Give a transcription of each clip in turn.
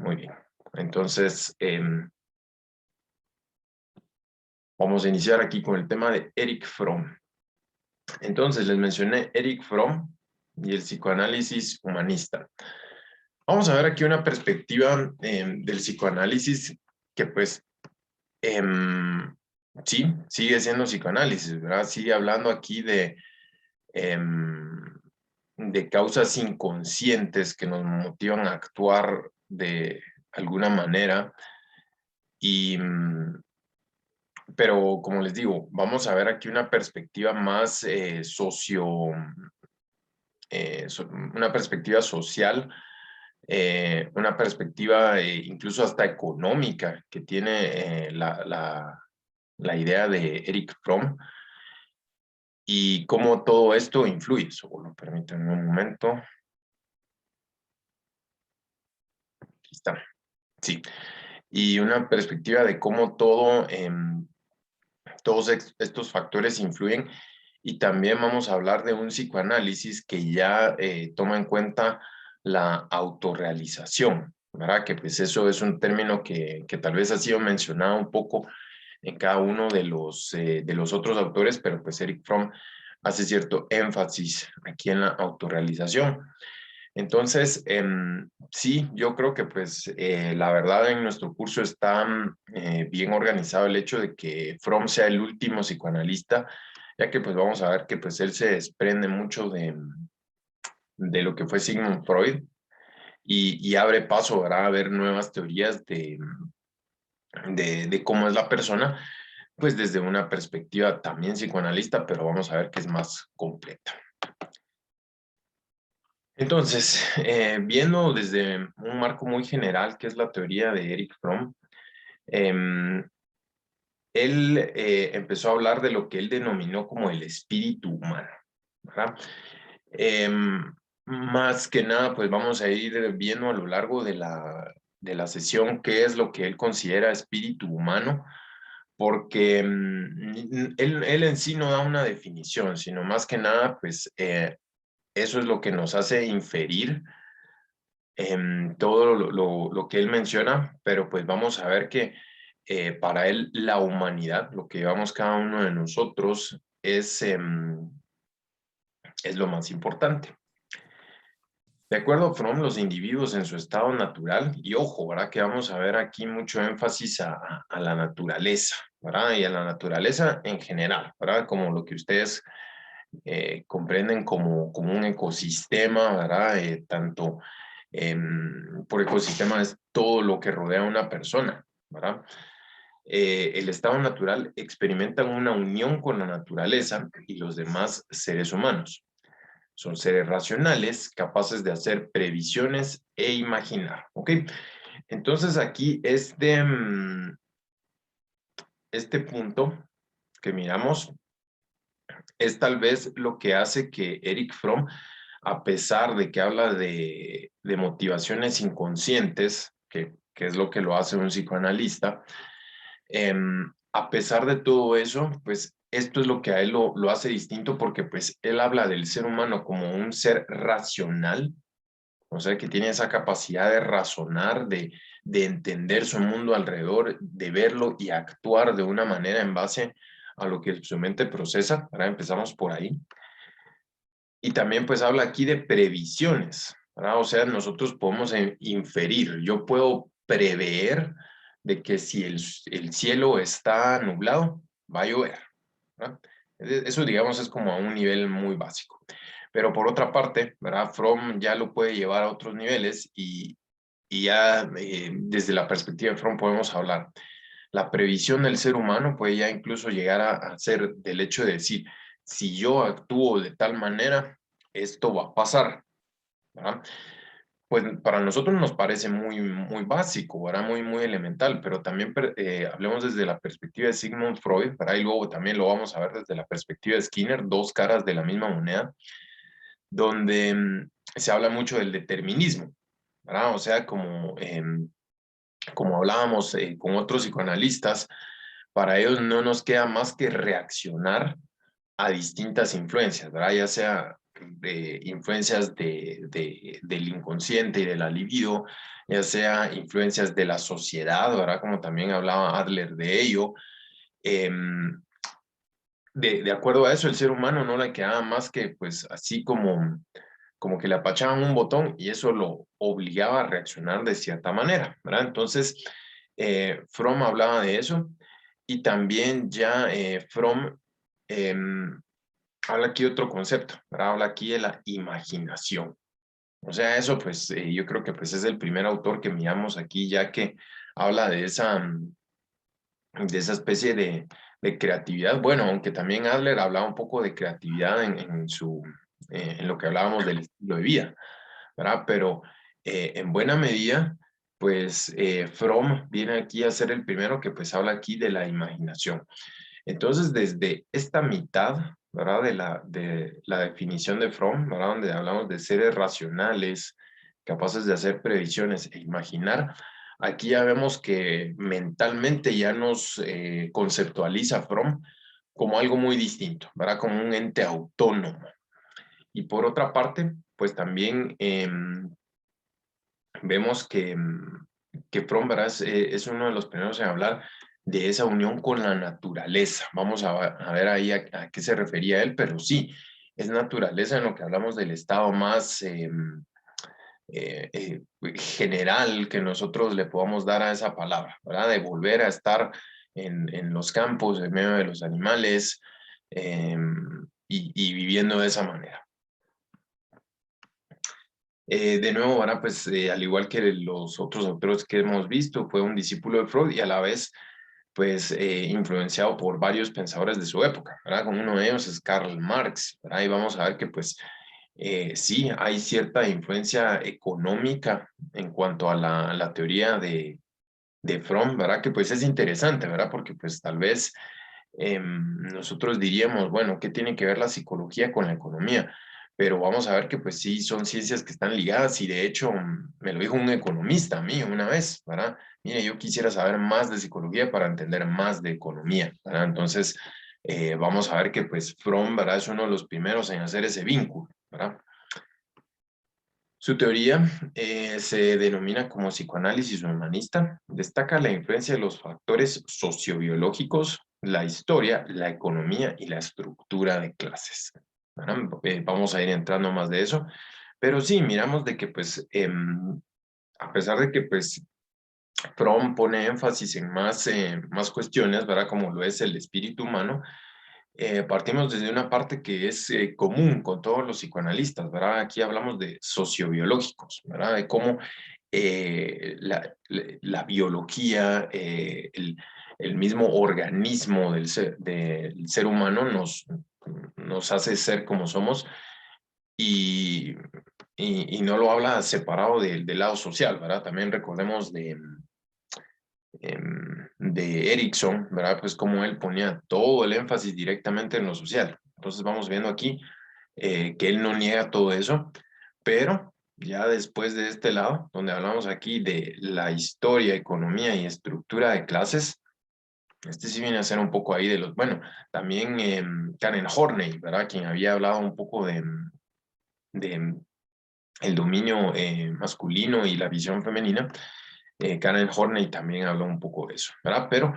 Muy bien. Entonces, vamos a iniciar aquí con el tema de Erich Fromm. Entonces, les mencioné Erich Fromm y el psicoanálisis humanista. Vamos a ver aquí una perspectiva del psicoanálisis que pues sí, sigue siendo psicoanálisis, ¿verdad? Sigue hablando aquí de causas inconscientes que nos motivan a actuar de alguna manera. Pero como les digo, vamos a ver aquí una perspectiva más una perspectiva social, una perspectiva incluso hasta económica que tiene la idea de Erich Fromm y cómo todo esto influye. Solo permítanme un momento. Aquí está. Sí. Y una perspectiva de cómo todos estos factores influyen. Y también vamos a hablar de un psicoanálisis que ya toma en cuenta la autorrealización, ¿verdad? Que pues eso es un término que tal vez ha sido mencionado un poco en cada uno de los otros autores, pero pues Erich Fromm hace cierto énfasis aquí en la autorrealización. Entonces, sí, yo creo que pues la verdad en nuestro curso está bien organizado el hecho de que Fromm sea el último psicoanalista, ya que pues vamos a ver que pues él se desprende mucho de lo que fue Sigmund Freud y abre paso, ¿verdad? A ver nuevas teorías de cómo es la persona, pues desde una perspectiva también psicoanalista, pero vamos a ver que es más completa. Entonces, viendo desde un marco muy general, que es la teoría de Erich Fromm, él empezó a hablar de lo que él denominó como el espíritu humano, ¿verdad? Más que nada, pues vamos a ir viendo a lo largo de la sesión qué es lo que él considera espíritu humano, porque él en sí no da una definición, sino más que nada, pues eso es lo que nos hace inferir todo lo que él menciona, pero pues vamos a ver que para él la humanidad, lo que llevamos cada uno de nosotros, es lo más importante. De acuerdo a Fromm, los individuos en su estado natural, y ojo, ¿verdad? Que vamos a ver aquí mucho énfasis a la naturaleza, ¿verdad? Y a la naturaleza en general, ¿verdad? Como lo que ustedes comprenden como un ecosistema, ¿verdad? Tanto por ecosistema es todo lo que rodea a una persona, ¿verdad? El estado natural experimenta una unión con la naturaleza y los demás seres humanos. Son seres racionales, capaces de hacer previsiones e imaginar, ¿ok? Entonces aquí este punto que miramos es tal vez lo que hace que Erich Fromm, a pesar de que habla de motivaciones inconscientes, que es lo que lo hace un psicoanalista, a pesar de todo eso, pues esto es lo que a él lo hace distinto porque pues él habla del ser humano como un ser racional, o sea, que tiene esa capacidad de razonar, de entender su mundo alrededor, de verlo y actuar de una manera en base a lo que su mente procesa. Ahora empezamos por ahí. Y también pues habla aquí de previsiones, ¿verdad? O sea, nosotros podemos inferir, yo puedo prever de que si el cielo está nublado, va a llover, ¿verdad? Eso, digamos, es como a un nivel muy básico. Pero por otra parte, ¿verdad? Fromm ya lo puede llevar a otros niveles y ya desde la perspectiva de Fromm podemos hablar. La previsión del ser humano puede ya incluso llegar a ser del hecho de decir, si yo actúo de tal manera, esto va a pasar, ¿verdad? Pues para nosotros nos parece muy básico, ¿verdad? Muy elemental, pero también hablemos desde la perspectiva de Sigmund Freud, ¿verdad? Y luego también lo vamos a ver desde la perspectiva de Skinner, dos caras de la misma moneda, donde se habla mucho del determinismo, ¿verdad? O sea, como hablábamos con otros psicoanalistas, para ellos no nos queda más que reaccionar a distintas influencias, ¿verdad? Ya sea influencias del inconsciente y de la libido, ya sea influencias de la sociedad, ¿verdad? Como también hablaba Adler de ello. De acuerdo a eso, el ser humano no le quedaba más que, pues, así como que le apachaban un botón y eso lo obligaba a reaccionar de cierta manera, ¿verdad? Entonces, Fromm hablaba de eso y también ya Fromm habla aquí de otro concepto, ¿verdad? Habla aquí de la imaginación. O sea, eso pues yo creo que pues es el primer autor que miramos aquí ya que habla de esa especie de creatividad. Bueno, aunque también Adler hablaba un poco de creatividad en lo que hablábamos del estilo de vida, ¿verdad? Pero en buena medida, pues Fromm viene aquí a ser el primero que pues habla aquí de la imaginación. Entonces, desde esta mitad, ¿verdad? De la definición de Fromm, ¿verdad? Donde hablamos de seres racionales, capaces de hacer previsiones e imaginar, aquí ya vemos que mentalmente ya nos conceptualiza Fromm como algo muy distinto, ¿verdad? Como un ente autónomo. Y por otra parte, pues también vemos que Fromm, ¿verdad? Es uno de los primeros en hablar de esa unión con la naturaleza. Vamos a ver ahí a qué se refería él, pero sí, es naturaleza en lo que hablamos del estado más general que nosotros le podamos dar a esa palabra, ¿verdad? De volver a estar en los campos, en medio de los animales y viviendo de esa manera. De nuevo, ahora pues al igual que los otros autores que hemos visto, fue un discípulo de Freud y a la vez pues influenciado por varios pensadores de su época, ¿verdad? Como uno de ellos es Karl Marx, ¿verdad? Y vamos a ver que pues sí, hay cierta influencia económica en cuanto a la teoría de Fromm, ¿verdad? Que pues es interesante, ¿verdad? Porque pues tal vez nosotros diríamos, bueno, ¿qué tiene que ver la psicología con la economía? Pero vamos a ver que pues sí, son ciencias que están ligadas y de hecho me lo dijo un economista a mí una vez, ¿verdad? Mire, yo quisiera saber más de psicología para entender más de economía, ¿verdad? Entonces, vamos a ver que pues Fromm, ¿verdad? Es uno de los primeros en hacer ese vínculo, ¿verdad? Su teoría se denomina como psicoanálisis humanista. Destaca la influencia de los factores sociobiológicos, la historia, la economía y la estructura de clases. ¿Verdad? Vamos a ir entrando más de eso. Pero sí, miramos de que pues, a pesar de que pues Fromm pone énfasis en más cuestiones, ¿verdad? Como lo es el espíritu humano, partimos desde una parte que es común con todos los psicoanalistas, ¿verdad? Aquí hablamos de sociobiológicos, ¿verdad? De cómo la biología, el mismo organismo del ser humano nos hace ser como somos y, y no lo habla separado del lado social, ¿verdad? También recordemos de Erickson, ¿verdad? Pues como él ponía todo el énfasis directamente en lo social. Entonces vamos viendo aquí que él no niega todo eso, pero ya después de este lado, donde hablamos aquí de la historia, economía y estructura de clases, este sí viene a ser un poco ahí de los, bueno, también Karen Horney, ¿verdad? Quien había hablado un poco de el dominio masculino y la visión femenina. Karen Horney también habló un poco de eso, ¿verdad? Pero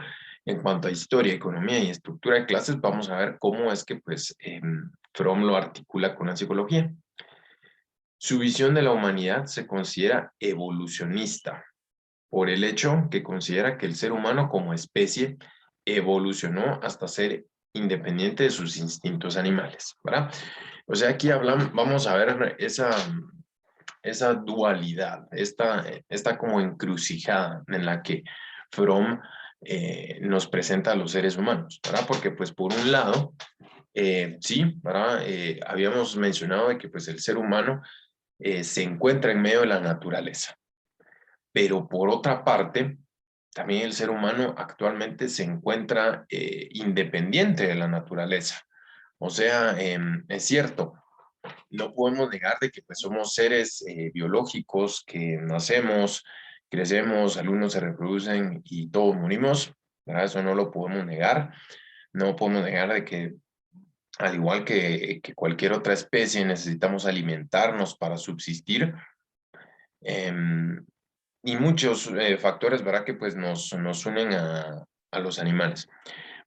en cuanto a historia, economía y estructura de clases, vamos a ver cómo es que pues Fromm lo articula con la psicología. Su visión de la humanidad se considera evolucionista por el hecho que considera que el ser humano como especie evolucionó hasta ser independiente de sus instintos animales, ¿verdad? O sea, aquí hablamos, vamos a ver esa dualidad, esta como encrucijada en la que Fromm nos presenta a los seres humanos, ¿verdad? Porque pues por un lado, sí, ¿verdad? Habíamos mencionado de que pues el ser humano se encuentra en medio de la naturaleza, pero por otra parte, también el ser humano actualmente se encuentra independiente de la naturaleza. O sea, es cierto, no podemos negar de que pues, somos seres biológicos que nacemos, crecemos, algunos se reproducen y todos morimos, ¿verdad? Eso no lo podemos negar. No podemos negar de que al igual que cualquier otra especie, necesitamos alimentarnos para subsistir. em, y muchos factores, ¿verdad? Que pues nos unen a los animales.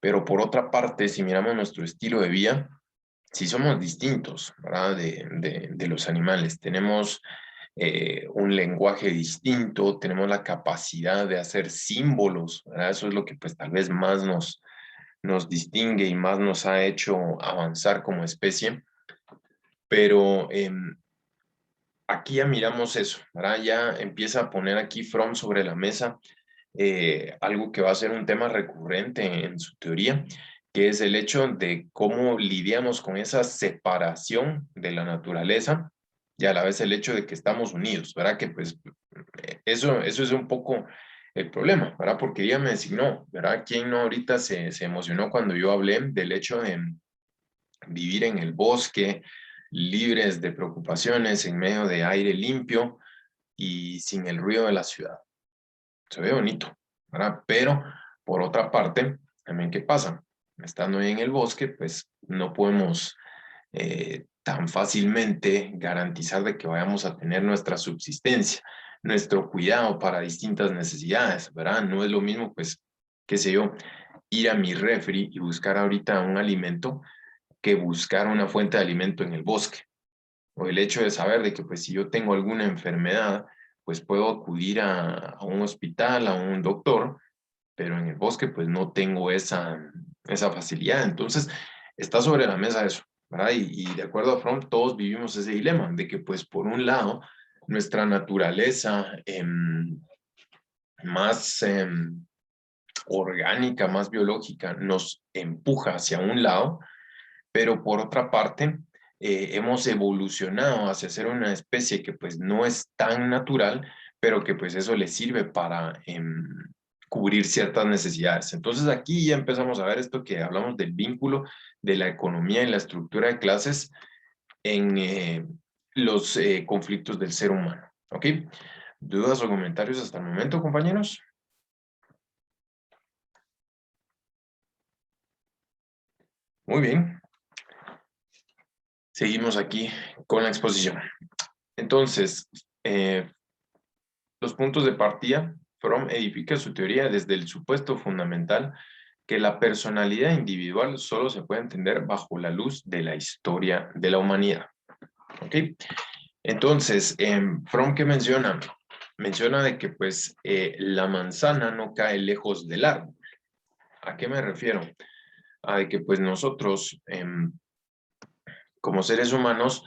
Pero por otra parte, si miramos nuestro estilo de vida, sí somos distintos, ¿verdad? De los animales. Tenemos un lenguaje distinto, tenemos la capacidad de hacer símbolos, ¿verdad? Eso es lo que pues tal vez más nos distingue y más nos ha hecho avanzar como especie. Pero aquí ya miramos eso, ¿verdad? Ya empieza a poner aquí Fromm sobre la mesa algo que va a ser un tema recurrente en su teoría, que es el hecho de cómo lidiamos con esa separación de la naturaleza y a la vez el hecho de que estamos unidos, ¿verdad? Que pues eso es un poco el problema, ¿verdad? Porque ella me designó, ¿verdad? ¿Quién no ahorita se emocionó cuando yo hablé del hecho de vivir en el bosque, libres de preocupaciones, en medio de aire limpio y sin el ruido de la ciudad? Se ve bonito, ¿verdad? Pero por otra parte, también ¿qué pasa? Estando ahí en el bosque, pues no podemos tan fácilmente garantizar de que vayamos a tener nuestra subsistencia, nuestro cuidado para distintas necesidades, ¿verdad? No es lo mismo, pues, qué sé yo, ir a mi refri y buscar ahorita un alimento que buscar una fuente de alimento en el bosque. O el hecho de saber de que, pues, si yo tengo alguna enfermedad, pues puedo acudir a un hospital, a un doctor, pero en el bosque pues no tengo esa facilidad. Entonces está sobre la mesa eso, ¿verdad? Y de acuerdo a Fromm, todos vivimos ese dilema de que pues por un lado nuestra naturaleza más orgánica, más biológica, nos empuja hacia un lado, pero por otra parte hemos evolucionado hacia ser una especie que pues no es tan natural, pero que pues eso le sirve para cubrir ciertas necesidades. Entonces aquí ya empezamos a ver esto que hablamos del vínculo de la economía y la estructura de clases en los conflictos del ser humano. ¿Ok? ¿Dudas o comentarios hasta el momento, compañeros? Muy bien. Seguimos aquí con la exposición. Entonces, los puntos de partida, Fromm edifica su teoría desde el supuesto fundamental que la personalidad individual solo se puede entender bajo la luz de la historia de la humanidad. ¿Ok? Entonces, Fromm, ¿qué menciona? Menciona de que pues la manzana no cae lejos del árbol. ¿A qué me refiero? A de que pues nosotros como seres humanos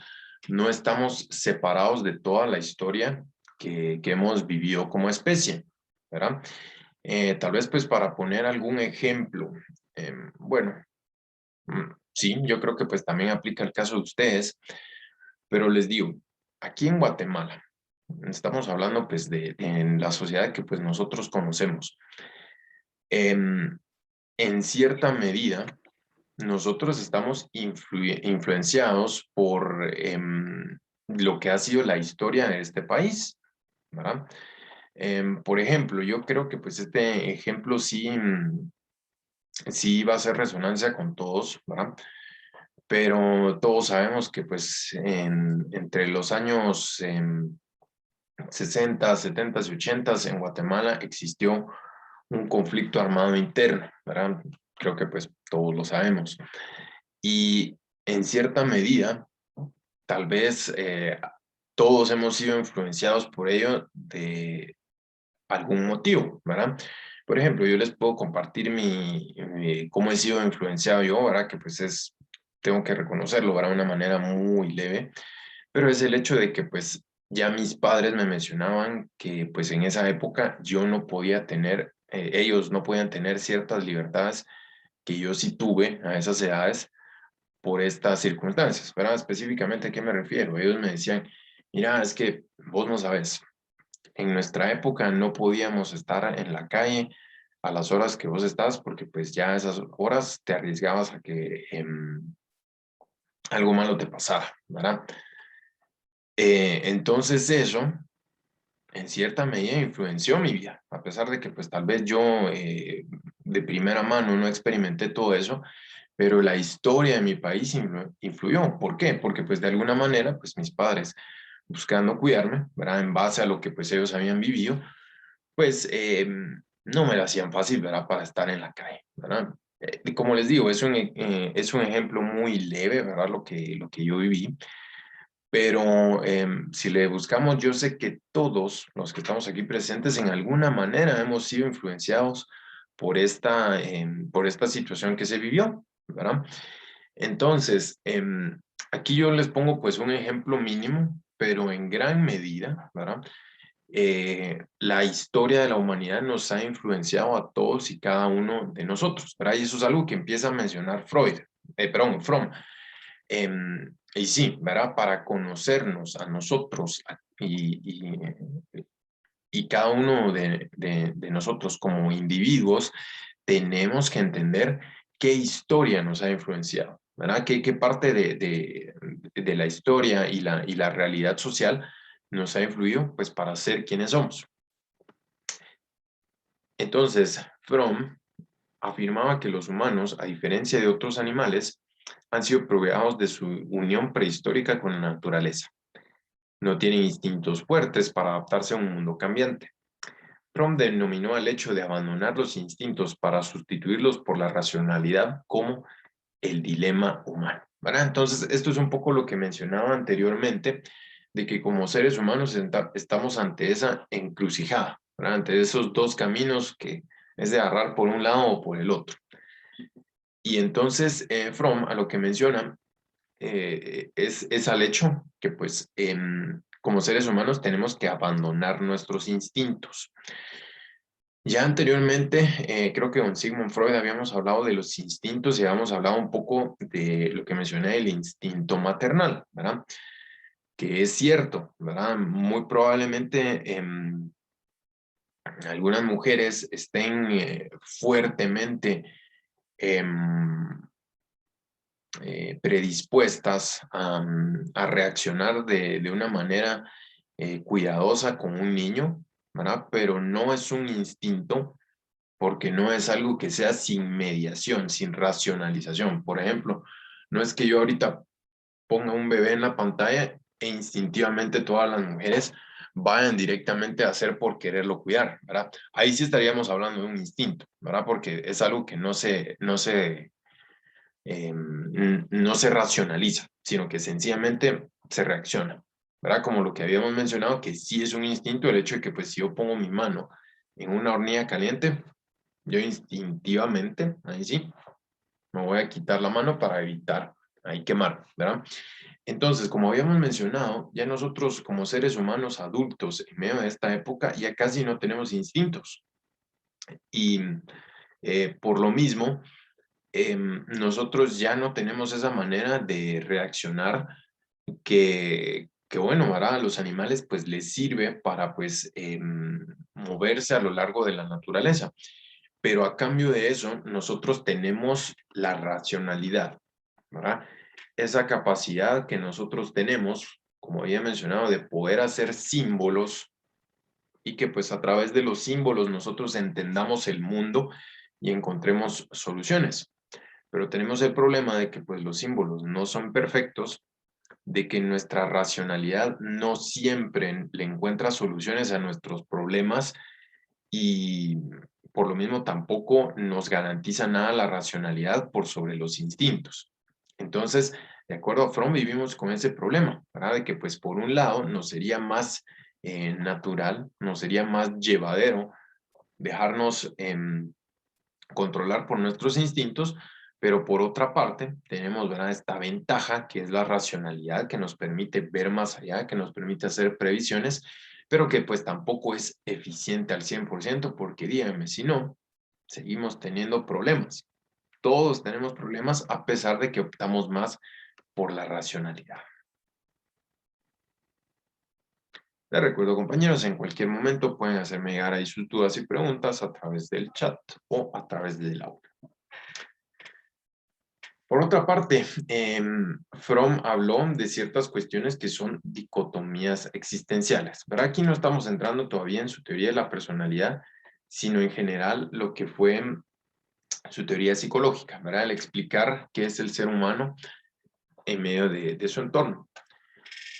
no estamos separados de toda la historia que hemos vivido como especie, ¿verdad? Tal vez pues para poner algún ejemplo, bueno, sí, yo creo que pues también aplica el caso de ustedes, pero les digo, aquí en Guatemala, estamos hablando pues de en la sociedad que pues nosotros conocemos, em, en cierta medida, nosotros estamos influenciados por lo que ha sido la historia de este país, ¿verdad? Por ejemplo, yo creo que pues este ejemplo sí, sí va a hacer resonancia con todos, ¿verdad? Pero todos sabemos que pues entre los años 60, 70 y 80 en Guatemala existió un conflicto armado interno, ¿verdad? Creo que pues todos lo sabemos. Y en cierta medida, tal vez todos hemos sido influenciados por ello de algún motivo, ¿verdad? Por ejemplo, yo les puedo compartir cómo he sido influenciado yo, ¿verdad? Que pues tengo que reconocerlo, ¿verdad? De una manera muy leve, pero es el hecho de que pues ya mis padres me mencionaban que pues en esa época yo no podía tener, ellos no podían tener ciertas libertades que yo sí tuve a esas edades por estas circunstancias, ¿verdad? Específicamente, ¿a qué me refiero? Ellos me decían, mira, es que vos no sabes, en nuestra época no podíamos estar en la calle a las horas que vos estás porque pues ya a esas horas te arriesgabas a que algo malo te pasara, ¿verdad? Entonces eso, en cierta medida, influenció mi vida, a pesar de que pues tal vez yo de primera mano no experimenté todo eso, pero la historia de mi país influyó. ¿Por qué? Porque pues de alguna manera, pues mis padres buscando cuidarme, ¿verdad? En base a lo que pues ellos habían vivido, pues no me la hacían fácil, ¿verdad? Para estar en la calle, ¿verdad? Y como les digo, es un ejemplo muy leve, ¿verdad? Lo que yo viví, pero si le buscamos, yo sé que todos los que estamos aquí presentes en alguna manera hemos sido influenciados por esta situación que se vivió, ¿verdad? Entonces, aquí yo les pongo pues un ejemplo mínimo, pero en gran medida, ¿verdad? La historia de la humanidad nos ha influenciado a todos y cada uno de nosotros, ¿verdad? Y eso es algo que empieza a mencionar Fromm. Y sí, ¿verdad? Para conocernos a nosotros y cada uno de nosotros como individuos, tenemos que entender qué historia nos ha influenciado, ¿verdad? ¿Qué parte de la historia y la realidad social nos ha influido, pues, para ser quienes somos? Entonces, Fromm afirmaba que los humanos, a diferencia de otros animales, han sido proveados de su unión prehistórica con la naturaleza. No tienen instintos fuertes para adaptarse a un mundo cambiante. Fromm denominó el hecho de abandonar los instintos para sustituirlos por la racionalidad como el dilema humano, ¿verdad? Entonces, esto es un poco lo que mencionaba anteriormente, de que como seres humanos estamos ante esa encrucijada, ¿verdad? Ante esos dos caminos que es de agarrar por un lado o por el otro. Y entonces, Fromm, a lo que menciona, es al hecho que, pues, como seres humanos tenemos que abandonar nuestros instintos. Ya anteriormente, creo que con Sigmund Freud habíamos hablado de los instintos y habíamos hablado un poco de lo que mencioné, el instinto maternal, ¿verdad? Que es cierto, ¿verdad? Muy probablemente algunas mujeres estén fuertemente em, predispuestas a reaccionar de una manera cuidadosa con un niño, ¿verdad? Pero no es un instinto porque no es algo que sea sin mediación, sin racionalización. Por ejemplo, no es que yo ahorita ponga un bebé en la pantalla e instintivamente todas las mujeres vayan directamente a hacer por quererlo cuidar, ¿verdad? Ahí sí estaríamos hablando de un instinto, ¿verdad? Porque es algo que no se racionaliza, sino que sencillamente se reacciona, ¿verdad? Como lo que habíamos mencionado, que sí es un instinto el hecho de que pues si yo pongo mi mano en una hornilla caliente, yo instintivamente, ahí sí, me voy a quitar la mano para evitar ahí quemar, ¿verdad? Entonces, como habíamos mencionado, ya nosotros como seres humanos adultos en medio de esta época ya casi no tenemos instintos. Y por lo mismo, nosotros ya no tenemos esa manera de reaccionar que bueno, ¿verdad? A los animales pues les sirve para pues moverse a lo largo de la naturaleza. Pero a cambio de eso, nosotros tenemos la racionalidad, ¿verdad? Esa capacidad que nosotros tenemos, como había mencionado, de poder hacer símbolos y que pues a través de los símbolos nosotros entendamos el mundo y encontremos soluciones. Pero tenemos el problema de que pues los símbolos no son perfectos, de que nuestra racionalidad no siempre le encuentra soluciones a nuestros problemas y por lo mismo tampoco nos garantiza nada la racionalidad por sobre los instintos. Entonces, de acuerdo a Fromm, vivimos con ese problema, ¿verdad? De que pues por un lado nos sería más natural, nos sería más llevadero dejarnos controlar por nuestros instintos, pero por otra parte tenemos, ¿verdad? Esta ventaja que es la racionalidad que nos permite ver más allá, que nos permite hacer previsiones, pero que pues tampoco es eficiente al 100% porque díganme, si no, seguimos teniendo problemas. Todos tenemos problemas a pesar de que optamos más por la racionalidad. Les recuerdo, compañeros, en cualquier momento pueden hacerme llegar ahí sus dudas y preguntas a través del chat o a través del aula. Por otra parte, Fromm habló de ciertas cuestiones que son dicotomías existenciales, pero aquí no estamos entrando todavía en su teoría de la personalidad, sino en general lo que fue su teoría psicológica, ¿verdad? El explicar qué es el ser humano en medio de su entorno.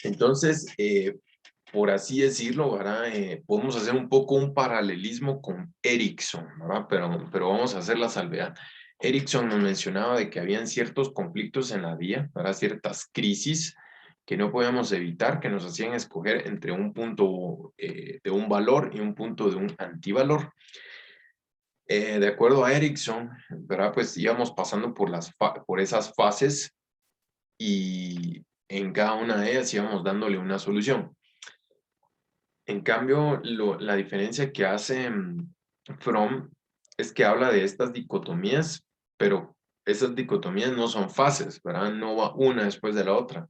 Entonces, por así decirlo, ¿verdad? Podemos hacer un poco un paralelismo con Erickson, ¿verdad? Pero vamos a hacer la salvedad. Erickson nos mencionaba de que habían ciertos conflictos en la vida, ¿verdad? Ciertas crisis que no podíamos evitar, que nos hacían escoger entre un punto de un valor y un punto de un antivalor. De acuerdo a Erickson, ¿verdad? Pues íbamos pasando por esas fases y en cada una de ellas íbamos dándole una solución. En cambio, la diferencia que hace Fromm es que habla de estas dicotomías, pero esas dicotomías no son fases, ¿verdad? No va una después de la otra.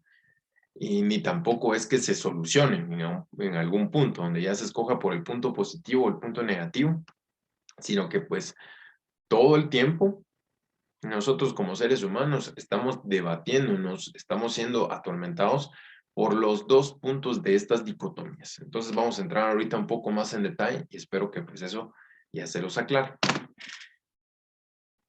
Y ni tampoco es que se solucionen en algún punto, donde ya se escoja por el punto positivo o el punto negativo, sino que pues todo el tiempo nosotros como seres humanos estamos debatiéndonos, estamos siendo atormentados por los dos puntos de estas dicotomías. Entonces vamos a entrar ahorita un poco más en detalle y espero que pues eso ya se los aclare.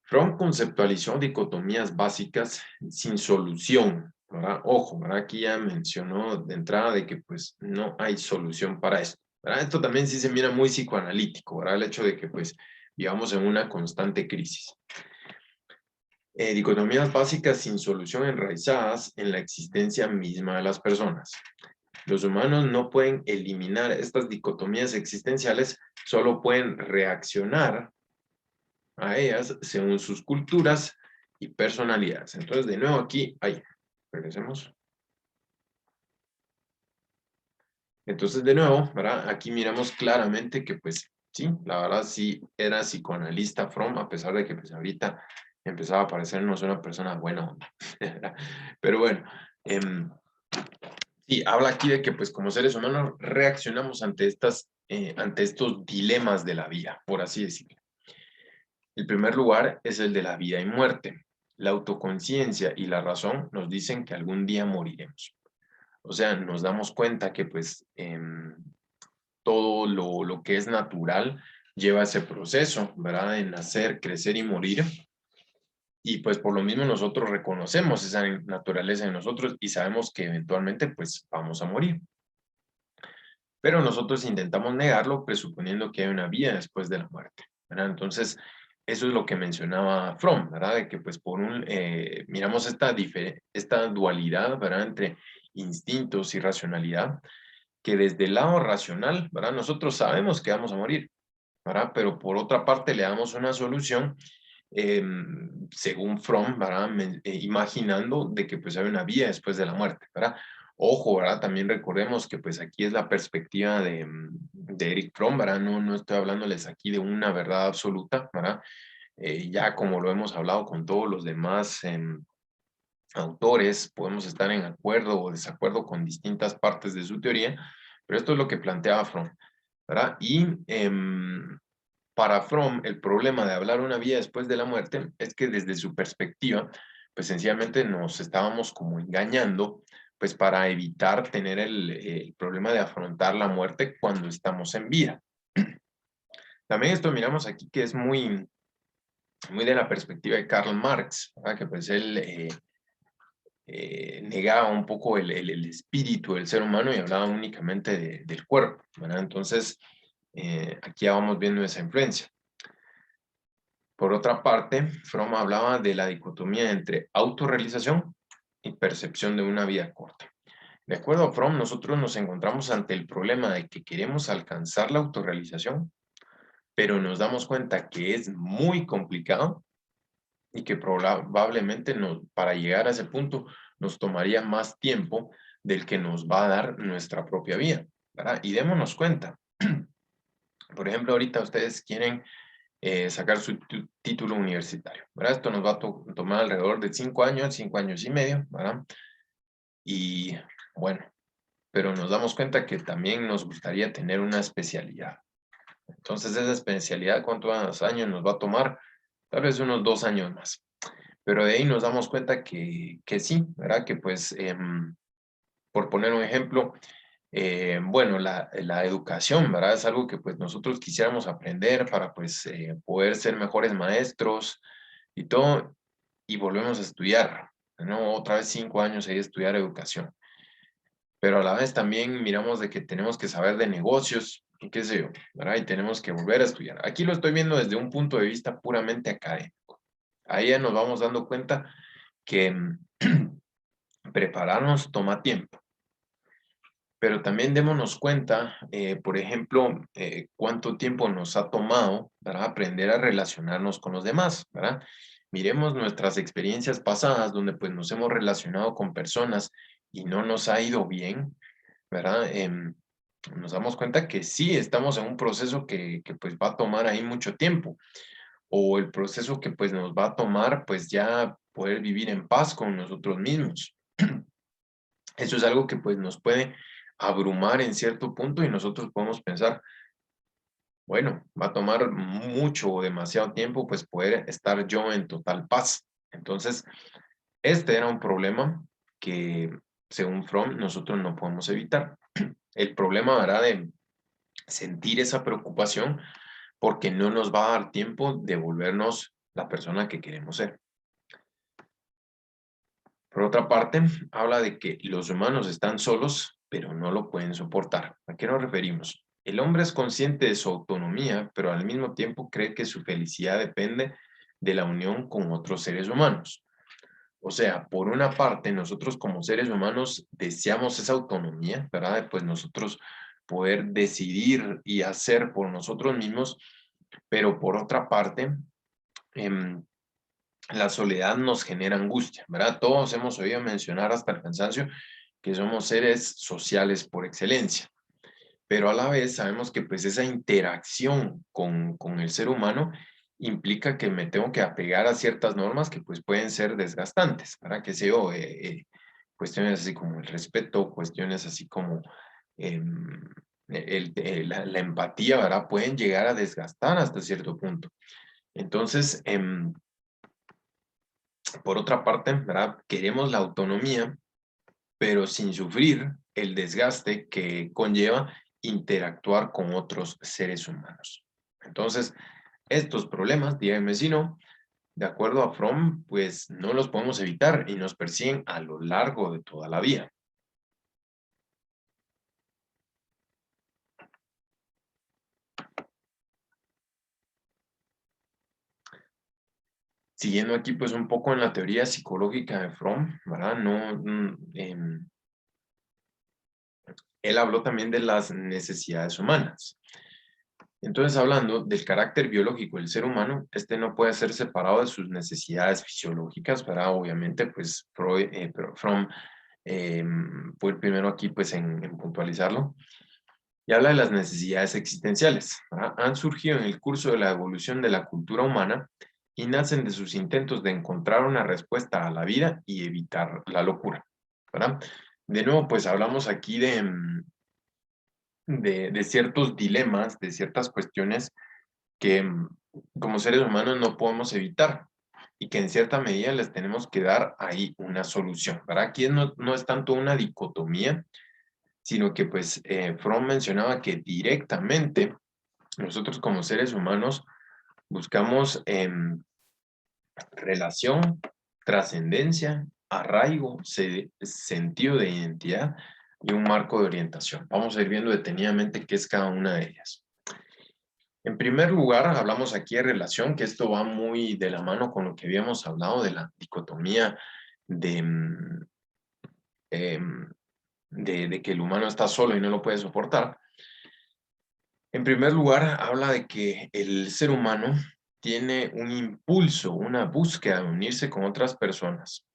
Fromm conceptualizó dicotomías básicas sin solución, ¿verdad? Ojo, ¿verdad? Aquí ya mencionó de entrada de que pues no hay solución para esto, ¿verdad? Esto también sí se mira muy psicoanalítico, ¿verdad? El hecho de que pues vivamos en una constante crisis. Dicotomías básicas sin solución enraizadas en la existencia misma de las personas. Los humanos no pueden eliminar estas dicotomías existenciales, solo pueden reaccionar a ellas según sus culturas y personalidades. Entonces, de nuevo aquí, ahí, regresemos. Entonces, de nuevo, ¿verdad? Aquí miramos claramente que, pues, sí, la verdad sí era psicoanalista Fromm, a pesar de que, pues, ahorita empezaba a parecernos una persona buena onda. Pero bueno, sí, habla aquí de que, pues, como seres humanos reaccionamos ante estos dilemas de la vida, por así decirlo. El primer lugar es el de la vida y muerte. La autoconciencia y la razón nos dicen que algún día moriremos. O sea, nos damos cuenta que pues todo lo que es natural lleva ese proceso, ¿verdad? De nacer, crecer y morir. Y pues por lo mismo nosotros reconocemos esa naturaleza en nosotros y sabemos que eventualmente pues vamos a morir. Pero nosotros intentamos negarlo presuponiendo que hay una vida después de la muerte, ¿verdad? Entonces, eso es lo que mencionaba Fromm, ¿verdad? De que pues miramos esta dualidad, ¿verdad? Entre instintos y racionalidad, que desde el lado racional, ¿verdad? Nosotros sabemos que vamos a morir, ¿verdad? Pero por otra parte le damos una solución, según Fromm, ¿verdad? Imaginando de que pues hay una vida después de la muerte, ¿verdad? Ojo, ¿verdad? También recordemos que pues aquí es la perspectiva de Eric Fromm, ¿verdad? No estoy hablándoles aquí de una verdad absoluta, ¿verdad? Ya como lo hemos hablado con todos los demás autores, podemos estar en acuerdo o desacuerdo con distintas partes de su teoría, pero esto es lo que planteaba Fromm, ¿verdad? Y para Fromm, el problema de hablar una vida después de la muerte es que desde su perspectiva, pues sencillamente nos estábamos como engañando, pues para evitar tener el problema de afrontar la muerte cuando estamos en vida. También esto miramos aquí que es muy de la perspectiva de Karl Marx, ¿verdad? Que pues él negaba un poco el espíritu del ser humano y hablaba únicamente del cuerpo, ¿verdad? Entonces, aquí ya vamos viendo esa influencia. Por otra parte, Fromm hablaba de la dicotomía entre autorrealización y percepción de una vida corta. De acuerdo a Fromm, nosotros nos encontramos ante el problema de que queremos alcanzar la autorrealización, pero nos damos cuenta que es muy complicado y que probablemente para llegar a ese punto nos tomaría más tiempo del que nos va a dar nuestra propia vida, ¿verdad? Y démonos cuenta. Por ejemplo, ahorita ustedes quieren sacar su título universitario, ¿verdad? Esto nos va a tomar alrededor de 5 años y medio, ¿verdad? Y bueno, pero nos damos cuenta que también nos gustaría tener una especialidad. Entonces, esa especialidad, ¿cuántos años nos va a tomar? Tal vez unos 2 años más. Pero de ahí nos damos cuenta que sí, ¿verdad? Que pues, por poner un ejemplo, bueno, la educación, ¿verdad? Es algo que pues nosotros quisiéramos aprender para pues poder ser mejores maestros, y todo, y volvemos a estudiar, ¿no? Otra vez 5 años ahí a estudiar educación. Pero a la vez también miramos de que tenemos que saber de negocios y qué sé yo, ¿verdad? Y tenemos que volver a estudiar. Aquí lo estoy viendo desde un punto de vista puramente académico. Ahí ya nos vamos dando cuenta que prepararnos toma tiempo. Pero también démonos cuenta, por ejemplo, cuánto tiempo nos ha tomado para aprender a relacionarnos con los demás, ¿verdad? Miremos nuestras experiencias pasadas donde pues nos hemos relacionado con personas y no nos ha ido bien, ¿verdad? Nos damos cuenta que sí estamos en un proceso que pues va a tomar ahí mucho tiempo o el proceso que pues nos va a tomar pues ya poder vivir en paz con nosotros mismos. Eso es algo que pues nos puede abrumar en cierto punto y nosotros podemos pensar, bueno, va a tomar mucho o demasiado tiempo pues poder estar yo en total paz. Entonces, este era un problema que según Fromm nosotros no podemos evitar. El problema hará de sentir esa preocupación porque no nos va a dar tiempo de volvernos la persona que queremos ser. Por otra parte, habla de que los humanos están solos, pero no lo pueden soportar. ¿A qué nos referimos? El hombre es consciente de su autonomía, pero al mismo tiempo cree que su felicidad depende de la unión con otros seres humanos. O sea, por una parte, nosotros como seres humanos deseamos esa autonomía, ¿verdad? Pues nosotros poder decidir y hacer por nosotros mismos, pero por otra parte, em, la soledad nos genera angustia, ¿verdad? Todos hemos oído mencionar hasta el cansancio que somos seres sociales por excelencia, pero a la vez sabemos que pues esa interacción con el ser humano implica que me tengo que apegar a ciertas normas que pues pueden ser desgastantes, ¿verdad? Que sé yo, cuestiones así como el respeto, cuestiones así como em, la empatía, ¿verdad? Pueden llegar a desgastar hasta cierto punto. Entonces, por otra parte, ¿verdad? Queremos la autonomía, pero sin sufrir el desgaste que conlleva interactuar con otros seres humanos. Entonces, estos problemas, díganme si no, de acuerdo a Fromm, pues no los podemos evitar y nos persiguen a lo largo de toda la vida. Siguiendo aquí pues un poco en la teoría psicológica de Fromm, ¿verdad? No, él habló también de las necesidades humanas. Entonces, hablando del carácter biológico del ser humano, este no puede ser separado de sus necesidades fisiológicas, ¿verdad? Obviamente, pues Fromm fue el primero aquí pues en puntualizarlo. Y habla de las necesidades existenciales, ¿verdad? Han surgido en el curso de la evolución de la cultura humana y nacen de sus intentos de encontrar una respuesta a la vida y evitar la locura, ¿verdad? De nuevo, pues hablamos aquí de ciertos dilemas, de ciertas cuestiones que como seres humanos no podemos evitar y que en cierta medida les tenemos que dar ahí una solución, ¿verdad? Aquí no es tanto una dicotomía, sino que pues Fromm mencionaba que directamente nosotros como seres humanos buscamos relación, trascendencia, arraigo, sentido de identidad y un marco de orientación. Vamos a ir viendo detenidamente qué es cada una de ellas. En primer lugar, hablamos aquí de relación, que esto va muy de la mano con lo que habíamos hablado de la dicotomía de, de que el humano está solo y no lo puede soportar. En primer lugar, habla de que el ser humano tiene un impulso, una búsqueda de unirse con otras personas.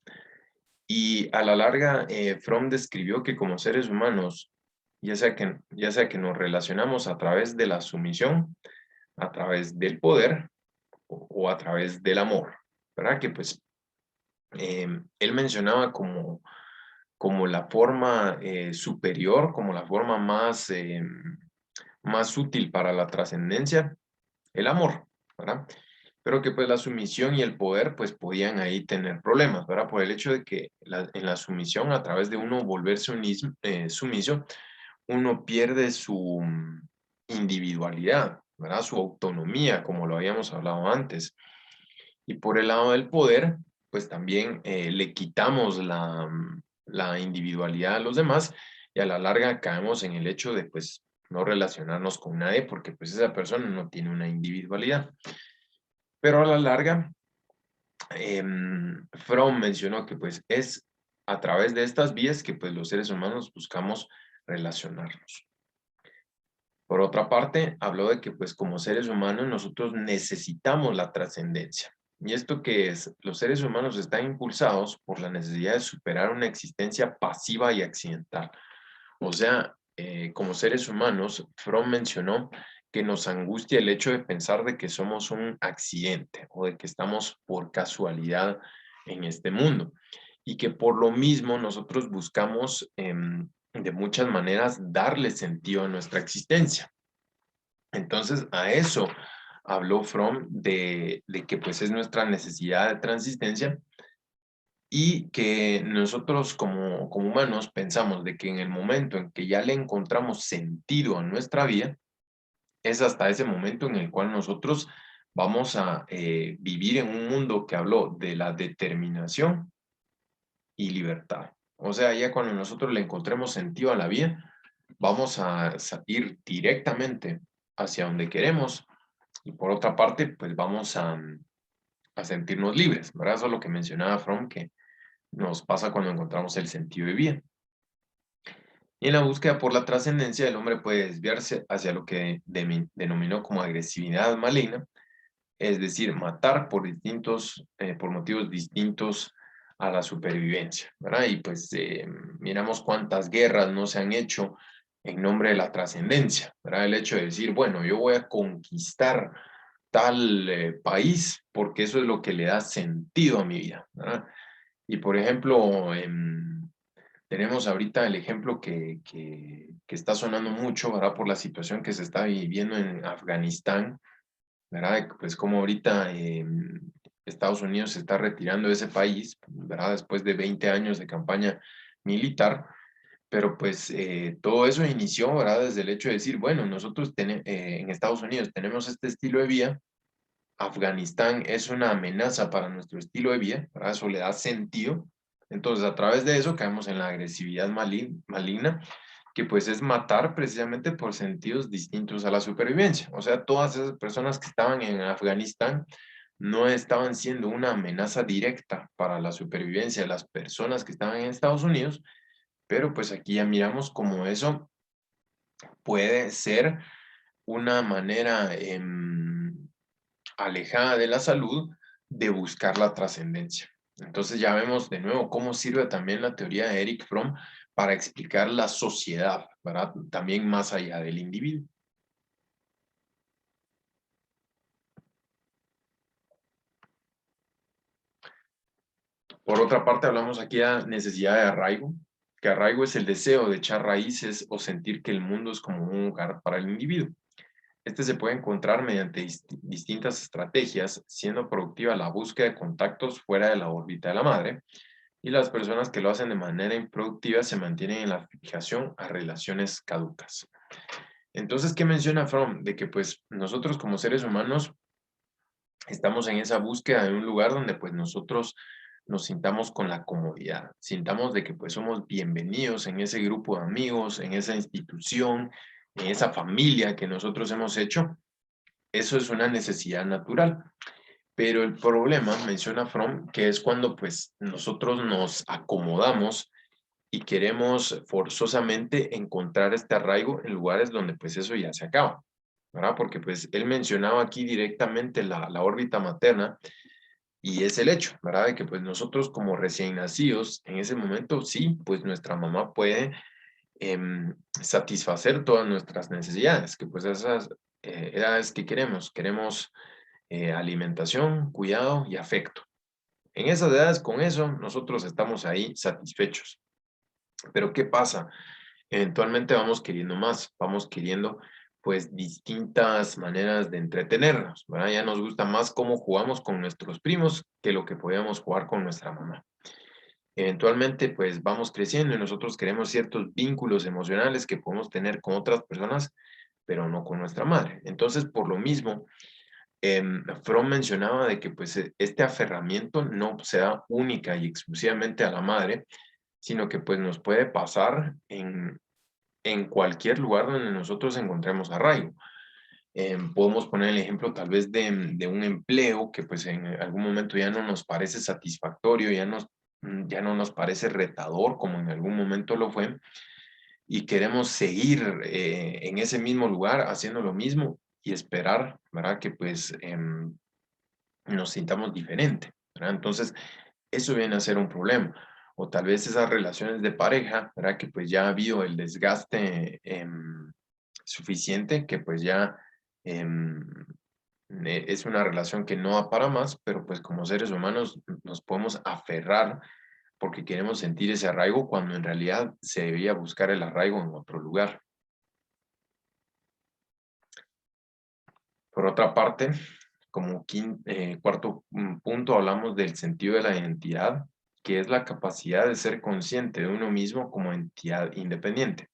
Y a la larga, Fromm describió que como seres humanos, ya sea que nos relacionamos a través de la sumisión, a través del poder o a través del amor, ¿verdad? Que pues él mencionaba como la forma superior, como la forma más útil para la trascendencia, el amor, ¿verdad? Pero que pues la sumisión y el poder pues podían ahí tener problemas, ¿verdad? Por el hecho de que en la sumisión, a través de uno volverse sumiso, uno pierde su individualidad, ¿verdad? Su autonomía, como lo habíamos hablado antes. Y por el lado del poder, pues también le quitamos la individualidad a los demás y a la larga caemos en el hecho de pues no relacionarnos con nadie porque pues esa persona no tiene una individualidad. Pero a la larga, Fromm mencionó que pues es a través de estas vías que pues los seres humanos buscamos relacionarnos. Por otra parte, habló de que pues como seres humanos nosotros necesitamos la trascendencia. ¿Y esto qué es? Los seres humanos están impulsados por la necesidad de superar una existencia pasiva y accidental. O sea, como seres humanos, Fromm mencionó que nos angustia el hecho de pensar de que somos un accidente o de que estamos por casualidad en este mundo y que por lo mismo nosotros buscamos de muchas maneras darle sentido a nuestra existencia. Entonces, a eso habló Fromm de que pues es nuestra necesidad de transistencia y que nosotros como humanos pensamos de que en el momento en que ya le encontramos sentido a nuestra vida, es hasta ese momento en el cual nosotros vamos a vivir en un mundo que habló de la determinación y libertad. O sea, ya cuando nosotros le encontremos sentido a la vida, vamos a ir directamente hacia donde queremos y por otra parte, pues vamos a sentirnos libres, ¿verdad? Eso es lo que mencionaba Fromm, que nos pasa cuando encontramos el sentido de vida. Y en la búsqueda por la trascendencia, el hombre puede desviarse hacia lo que denominó como agresividad maligna, es decir, matar por motivos distintos a la supervivencia, ¿verdad? Y pues miramos cuántas guerras no se han hecho en nombre de la trascendencia, ¿verdad? El hecho de decir, bueno, yo voy a conquistar tal país porque eso es lo que le da sentido a mi vida, ¿verdad? Y por ejemplo, tenemos ahorita el ejemplo que está sonando mucho, ¿verdad? Por la situación que se está viviendo en Afganistán, ¿verdad? Pues como ahorita Estados Unidos se está retirando de ese país, ¿verdad? Después de 20 años de campaña militar, pero pues todo eso inició, ¿verdad? Desde el hecho de decir, bueno, nosotros en Estados Unidos tenemos este estilo de vida, Afganistán es una amenaza para nuestro estilo de vida, ¿verdad? Eso le da sentido. Entonces, a través de eso caemos en la agresividad maligna, que pues es matar precisamente por sentidos distintos a la supervivencia. O sea, todas esas personas que estaban en Afganistán no estaban siendo una amenaza directa para la supervivencia de las personas que estaban en Estados Unidos, pero pues aquí ya miramos cómo eso puede ser una manera alejada de la salud de buscar la trascendencia. Entonces ya vemos de nuevo cómo sirve también la teoría de Eric Fromm para explicar la sociedad, ¿verdad? También más allá del individuo. Por otra parte, hablamos aquí de necesidad de arraigo, que arraigo es el deseo de echar raíces o sentir que el mundo es como un lugar para el individuo. Este se puede encontrar mediante distintas estrategias, siendo productiva la búsqueda de contactos fuera de la órbita de la madre, y las personas que lo hacen de manera improductiva se mantienen en la fijación a relaciones caducas. Entonces, ¿qué menciona Fromm? De que pues nosotros como seres humanos estamos en esa búsqueda de un lugar donde pues nosotros nos sintamos con la comodidad, sintamos de que pues somos bienvenidos en ese grupo de amigos, en esa institución, en esa familia que nosotros hemos hecho. Eso es una necesidad natural. Pero el problema, menciona Fromm, que es cuando pues nosotros nos acomodamos y queremos forzosamente encontrar este arraigo en lugares donde pues eso ya se acaba, ¿verdad? Porque pues él mencionaba aquí directamente la órbita materna y es el hecho, ¿verdad? De que pues nosotros como recién nacidos, en ese momento sí, pues nuestra mamá puede satisfacer todas nuestras necesidades, que pues esas edades que queremos alimentación, cuidado y afecto. En esas edades, con eso, nosotros estamos ahí satisfechos. Pero ¿qué pasa? Eventualmente vamos queriendo más, vamos queriendo pues distintas maneras de entretenernos, ¿verdad? Ya nos gusta más cómo jugamos con nuestros primos que lo que podíamos jugar con nuestra mamá. Eventualmente pues vamos creciendo y nosotros queremos ciertos vínculos emocionales que podemos tener con otras personas, pero no con nuestra madre. Entonces, por lo mismo, Fromm mencionaba de que pues este aferramiento no se da única y exclusivamente a la madre, sino que pues nos puede pasar en cualquier lugar donde nosotros encontremos arraigo. Podemos poner el ejemplo tal vez de un empleo que pues en algún momento ya no nos parece satisfactorio, ya no nos parece retador como en algún momento lo fue, y queremos seguir en ese mismo lugar haciendo lo mismo y esperar, ¿verdad? Que pues nos sintamos diferente, ¿verdad? Entonces, eso viene a ser un problema. O tal vez esas relaciones de pareja, ¿verdad? Que pues ya ha habido el desgaste suficiente, que pues ya es una relación que no va para más, pero pues como seres humanos nos podemos aferrar porque queremos sentir ese arraigo cuando en realidad se debía buscar el arraigo en otro lugar. Por otra parte, como cuarto punto, hablamos del sentido de la identidad, que es la capacidad de ser consciente de uno mismo como entidad independiente.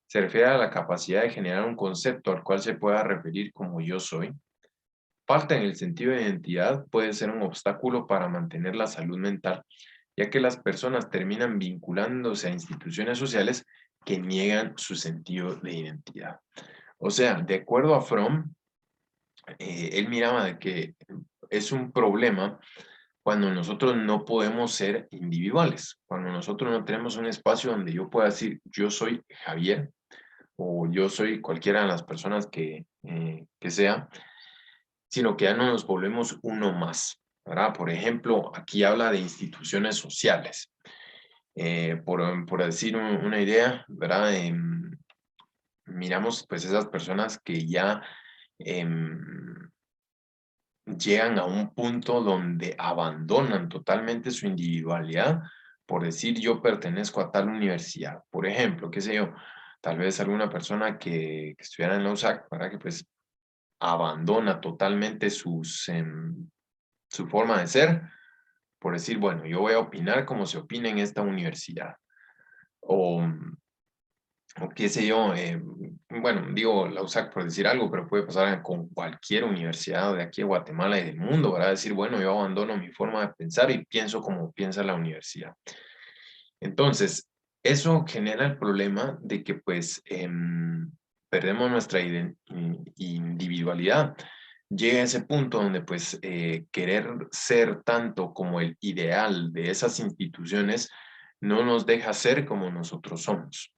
Se refiere a la capacidad de generar un concepto al cual se pueda referir como yo soy. Falta en el sentido de identidad puede ser un obstáculo para mantener la salud mental, ya que las personas terminan vinculándose a instituciones sociales que niegan su sentido de identidad. O sea, de acuerdo a Fromm, él miraba de que es un problema cuando nosotros no podemos ser individuales, cuando nosotros no tenemos un espacio donde yo pueda decir yo soy Javier o yo soy cualquiera de las personas que sea, sino que ya no nos volvemos uno más, ¿verdad? Por ejemplo, aquí habla de instituciones sociales. Por decir una idea, ¿verdad? Miramos pues esas personas que ya llegan a un punto donde abandonan totalmente su individualidad por decir yo pertenezco a tal universidad. Por ejemplo, qué sé yo, tal vez alguna persona que estuviera en la USAC, para que pues abandona totalmente su forma de ser por decir, bueno, yo voy a opinar como se opina en esta universidad. O, o qué sé yo, bueno, digo la USAC por decir algo, pero puede pasar con cualquier universidad de aquí de Guatemala y del mundo, ¿verdad? Decir, bueno, yo abandono mi forma de pensar y pienso como piensa la universidad. Entonces, eso genera el problema de que pues perdemos nuestra individualidad. Llega a ese punto donde pues querer ser tanto como el ideal de esas instituciones no nos deja ser como nosotros somos.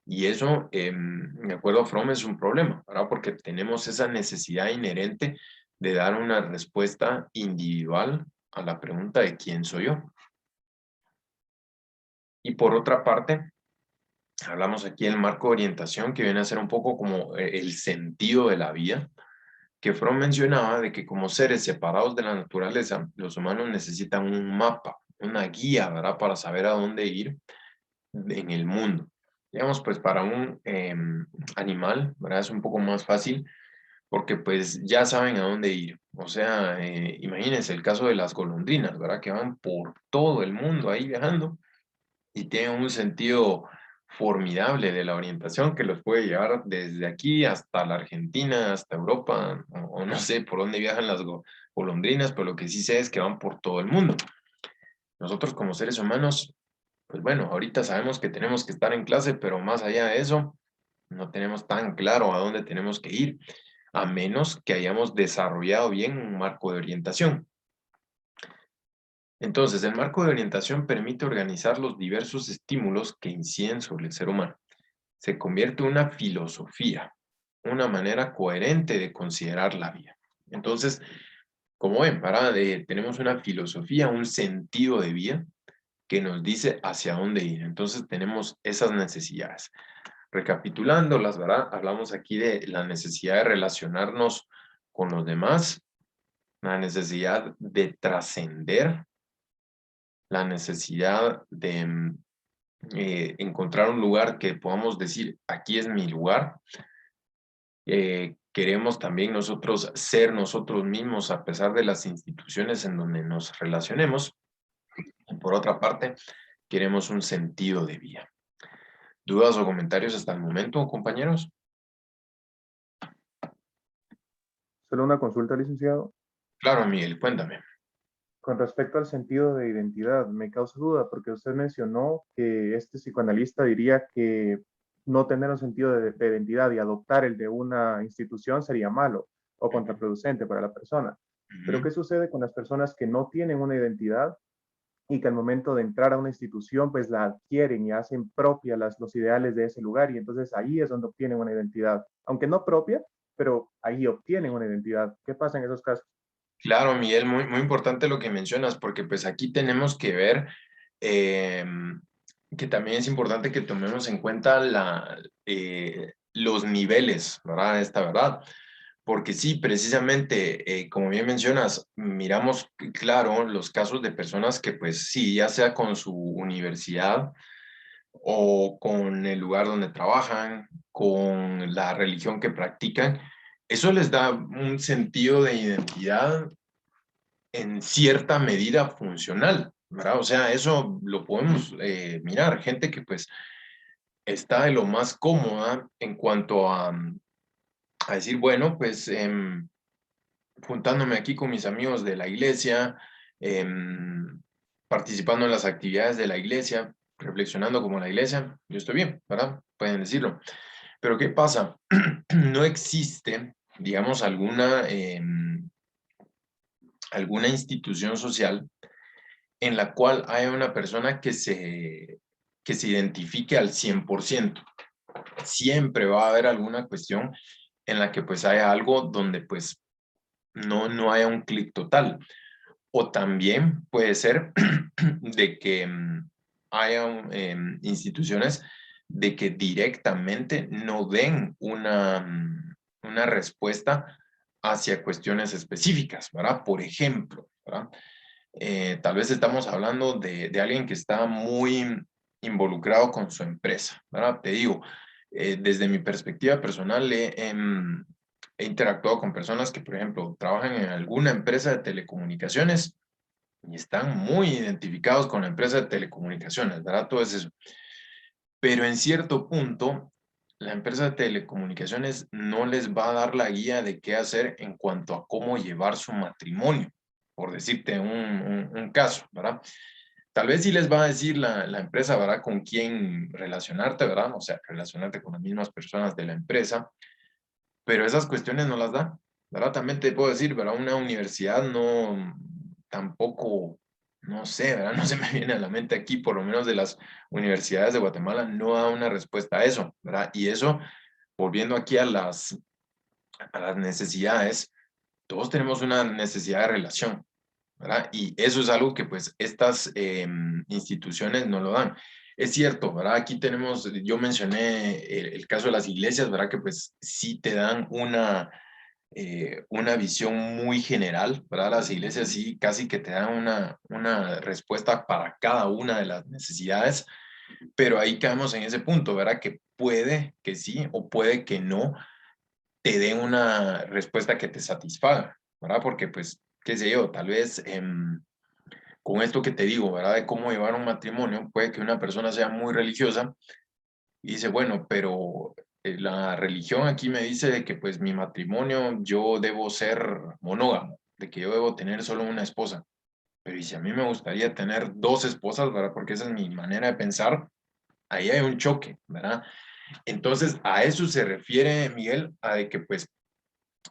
Y eso, de acuerdo a Fromm, es un problema, ¿verdad? Porque tenemos esa necesidad inherente de dar una respuesta individual a la pregunta de quién soy yo. Y por otra parte, hablamos aquí del marco de orientación, que viene a ser un poco como el sentido de la vida, que Fromm mencionaba de que como seres separados de la naturaleza, los humanos necesitan un mapa, una guía, ¿verdad? Para saber a dónde ir en el mundo. Digamos, pues para un animal, ¿verdad? Es un poco más fácil porque pues ya saben a dónde ir. O sea, imagínense el caso de las golondrinas, ¿verdad? Que van por todo el mundo ahí viajando y tienen un sentido formidable de la orientación que los puede llevar desde aquí hasta la Argentina, hasta Europa, o no sé por dónde viajan las golondrinas, pero lo que sí sé es que van por todo el mundo. Nosotros como seres humanos, pues bueno, ahorita sabemos que tenemos que estar en clase, pero más allá de eso, no tenemos tan claro a dónde tenemos que ir, a menos que hayamos desarrollado bien un marco de orientación. Entonces, el marco de orientación permite organizar los diversos estímulos que inciden sobre el ser humano. Se convierte en una filosofía, una manera coherente de considerar la vida. Entonces, como ven, tenemos una filosofía, un sentido de vida que nos dice hacia dónde ir. Entonces, tenemos esas necesidades. Recapitulándolas, ¿verdad? Hablamos aquí de la necesidad de relacionarnos con los demás, la necesidad de trascender, la necesidad de encontrar un lugar que podamos decir, aquí es mi lugar. Queremos también nosotros ser nosotros mismos a pesar de las instituciones en donde nos relacionemos. Y por otra parte, queremos un sentido de vida. ¿Dudas o comentarios hasta el momento, compañeros? Solo una consulta, licenciado. Claro, Miguel, cuéntame. Con respecto al sentido de identidad, me causa duda porque usted mencionó que este psicoanalista diría que no tener un sentido de identidad y adoptar el de una institución sería malo o Ujú, contraproducente para la persona. Pero ujú. ¿qué sucede con las personas que no tienen una identidad y que al momento de entrar a una institución pues la adquieren y hacen propia los ideales de ese lugar y entonces ahí es donde obtienen una identidad, aunque no propia, pero ahí obtienen una identidad? ¿Qué pasa en esos casos? Claro, Miguel, muy importante lo que mencionas, porque pues aquí tenemos que ver eh, que también es importante que tomemos en cuenta los niveles, ¿verdad? Esta verdad. Porque sí, precisamente, como bien mencionas, miramos claro los casos de personas que pues sí, ya sea con su universidad o con el lugar donde trabajan, con la religión que practican, eso les da un sentido de identidad en cierta medida funcional, ¿verdad? O sea, eso lo podemos mirar, gente que pues está de lo más cómoda en cuanto a decir, bueno, pues juntándome aquí con mis amigos de la iglesia, participando en las actividades de la iglesia, reflexionando como la iglesia, yo estoy bien, ¿verdad? Pueden decirlo. Pero ¿qué pasa? No existe, digamos, alguna institución social en la cual haya una persona que se identifique al 100%. Siempre va a haber alguna cuestión en la que pues haya algo donde pues no haya un clic total. O también puede ser de que haya instituciones de que directamente no den una respuesta hacia cuestiones específicas, ¿verdad? Por ejemplo, ¿verdad? Tal vez estamos hablando de alguien que está muy involucrado con su empresa, ¿verdad? Te digo, desde mi perspectiva personal, he interactuado con personas que, por ejemplo, trabajan en alguna empresa de telecomunicaciones y están muy identificados con la empresa de telecomunicaciones, ¿verdad? Todo es eso. Pero en cierto punto, la empresa de telecomunicaciones no les va a dar la guía de qué hacer en cuanto a cómo llevar su matrimonio, por decirte un caso, ¿verdad? Tal vez sí les va a decir la empresa, ¿verdad? Con quién relacionarte, ¿verdad? O sea, relacionarte con las mismas personas de la empresa, pero esas cuestiones no las da, ¿verdad? También te puedo decir, ¿verdad? Una universidad no, tampoco, no sé, ¿verdad? No se me viene a la mente aquí, por lo menos de las universidades de Guatemala, no da una respuesta a eso, ¿verdad? Y eso, volviendo aquí a las necesidades, todos tenemos una necesidad de relación, ¿verdad? Y eso es algo que pues estas instituciones no lo dan. Es cierto, ¿verdad? Aquí tenemos, yo mencioné el caso de las iglesias, ¿verdad? Que pues sí te dan una visión muy general, ¿verdad? Las iglesias sí casi que te dan una respuesta para cada una de las necesidades, pero ahí caemos en ese punto, ¿verdad? Que puede que sí o puede que no te den una respuesta que te satisfaga, ¿verdad? Porque pues, qué sé yo, tal vez con esto que te digo, ¿verdad? De cómo llevar un matrimonio, puede que una persona sea muy religiosa y dice, bueno, pero la religión aquí me dice de que pues mi matrimonio yo debo ser monógamo, de que yo debo tener solo una esposa. Pero y si a mí me gustaría tener dos esposas, ¿verdad? Porque esa es mi manera de pensar, ahí hay un choque, ¿verdad? Entonces, a eso se refiere Miguel, a de que pues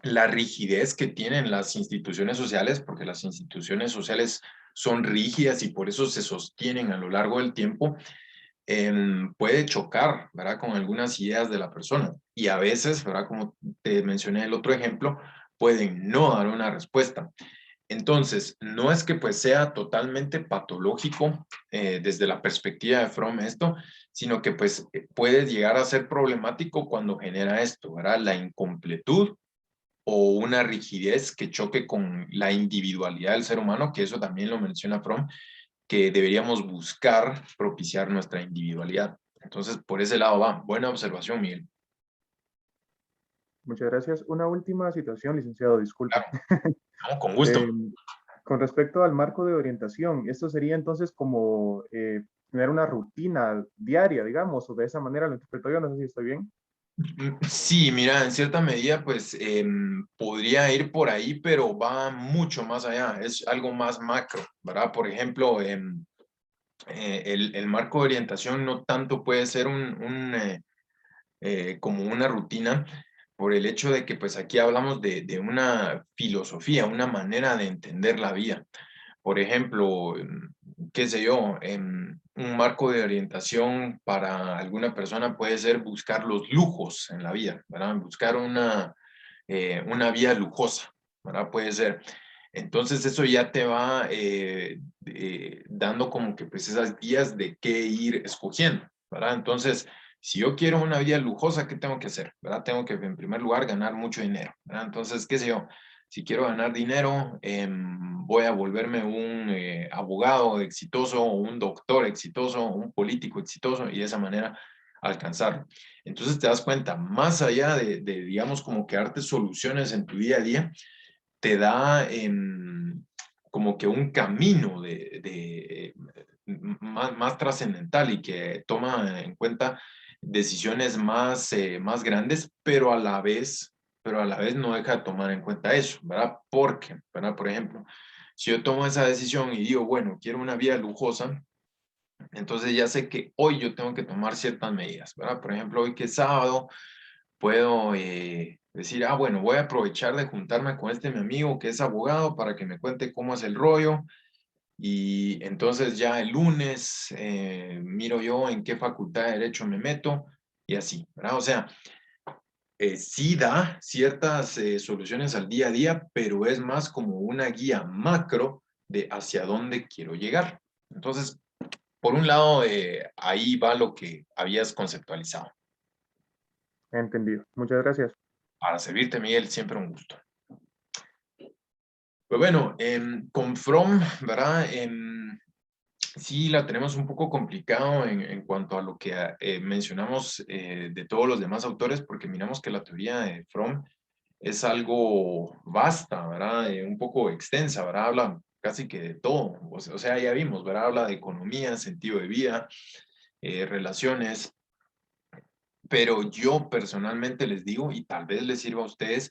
la rigidez que tienen las instituciones sociales, porque las instituciones sociales son rígidas y por eso se sostienen a lo largo del tiempo, puede chocar, ¿verdad? Con algunas ideas de la persona. Y a veces, ¿verdad? Como te mencioné el otro ejemplo, pueden no dar una respuesta. Entonces, no es que pues sea totalmente patológico desde la perspectiva de Fromm esto, sino que pues puede llegar a ser problemático cuando genera esto, ¿verdad? La incompletud o una rigidez que choque con la individualidad del ser humano, que eso también lo menciona Fromm, que deberíamos buscar propiciar nuestra individualidad. Entonces, por ese lado va. Buena observación, Miguel. Muchas gracias. Una última situación, licenciado, disculpe. Claro, no, con gusto. Eh, con respecto al marco de orientación, esto sería entonces como tener una rutina diaria, digamos, o de esa manera lo interpreto yo, no sé si estoy bien. Sí, mira, en cierta medida, pues podría ir por ahí, pero va mucho más allá, es algo más macro, ¿verdad? Por ejemplo, el marco de orientación no tanto puede ser como una rutina por el hecho de que pues aquí hablamos de una filosofía, una manera de entender la vida. Por ejemplo, qué sé yo, un marco de orientación para alguna persona puede ser buscar los lujos en la vida, ¿verdad? Buscar una vida lujosa, ¿verdad? Puede ser. Entonces eso ya te va dando como que pues esas guías de qué ir escogiendo, ¿verdad? Entonces, si yo quiero una vida lujosa, ¿qué tengo que hacer? ¿Verdad? Tengo que en primer lugar ganar mucho dinero, ¿verdad? Entonces, qué sé yo, si quiero ganar dinero, voy a volverme un abogado exitoso, o un doctor exitoso, o un político exitoso y de esa manera alcanzarlo. Entonces te das cuenta, más allá digamos, como que darte soluciones en tu día a día, te da como que un camino más trascendental y que toma en cuenta decisiones más grandes, pero a la vez no deja de tomar en cuenta eso, ¿verdad? Porque, ¿verdad? Por ejemplo, si yo tomo esa decisión y digo, bueno, quiero una vida lujosa, entonces ya sé que hoy yo tengo que tomar ciertas medidas, ¿verdad? Por ejemplo, hoy que es sábado, puedo decir, ah, bueno, voy a aprovechar de juntarme con mi amigo que es abogado para que me cuente cómo es el rollo y entonces ya el lunes miro yo en qué facultad de derecho me meto y así, ¿verdad? O sea, sí da ciertas soluciones al día a día, pero es más como una guía macro de hacia dónde quiero llegar. Entonces, por un lado, ahí va lo que habías conceptualizado. Entendido. Muchas gracias. Para servirte, Miguel, siempre un gusto. Pues bueno, con From, ¿verdad? Sí, la tenemos un poco complicado en cuanto a lo que mencionamos de todos los demás autores, porque miramos que la teoría de From es algo vasta, ¿verdad? Un poco extensa, ¿verdad? Habla casi que de todo. O sea, ya vimos, ¿verdad? Habla de economía, sentido de vida, relaciones, pero yo personalmente les digo, y tal vez les sirva a ustedes,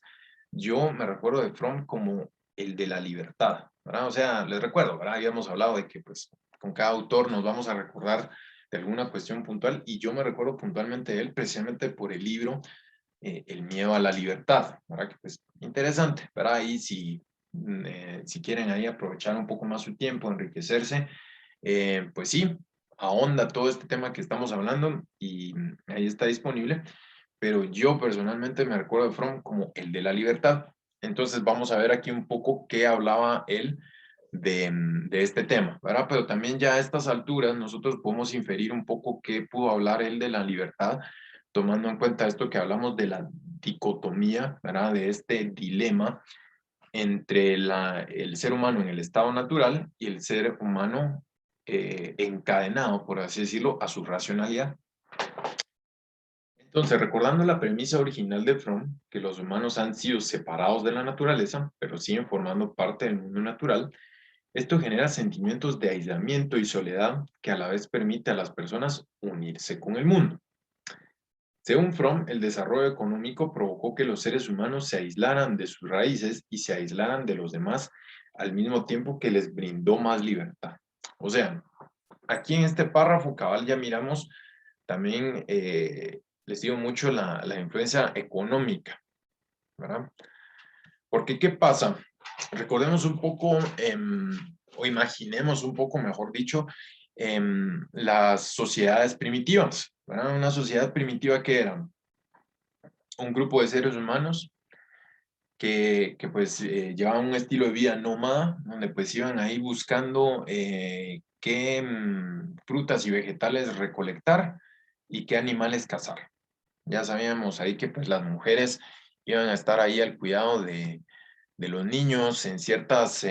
yo me recuerdo de Fromm como el de la libertad, ¿verdad? O sea, les recuerdo, ¿verdad? Habíamos hablado de que pues con cada autor nos vamos a recordar de alguna cuestión puntual y yo me recuerdo puntualmente de él precisamente por el libro El miedo a la libertad, ¿verdad? Que pues interesante, ¿verdad? Ahí si quieren ahí aprovechar un poco más su tiempo, enriquecerse, pues sí, ahonda todo este tema que estamos hablando y ahí está disponible, pero yo personalmente me recuerdo de Fromm como el de la libertad. Entonces vamos a ver aquí un poco qué hablaba él de este tema, ¿verdad? Pero también ya a estas alturas nosotros podemos inferir un poco qué pudo hablar él de la libertad, tomando en cuenta esto que hablamos de la dicotomía, ¿verdad? De este dilema entre el ser humano en el estado natural y el ser humano encadenado, por así decirlo, a su racionalidad. Entonces, recordando la premisa original de Fromm, que los humanos han sido separados de la naturaleza, pero siguen formando parte del mundo natural, esto genera sentimientos de aislamiento y soledad que a la vez permite a las personas unirse con el mundo. Según Fromm, el desarrollo económico provocó que los seres humanos se aislaran de sus raíces y se aislaran de los demás al mismo tiempo que les brindó más libertad. O sea, aquí en este párrafo cabal ya miramos también, les digo mucho la influencia económica, ¿verdad? Porque, ¿qué pasa? Recordemos un poco, o imaginemos un poco, mejor dicho, las sociedades primitivas, ¿verdad? Una sociedad primitiva que era un grupo de seres humanos que pues llevaban un estilo de vida nómada, donde pues iban ahí buscando qué frutas y vegetales recolectar y qué animales cazar. Ya sabíamos ahí que pues las mujeres iban a estar ahí al cuidado de los niños en ciertas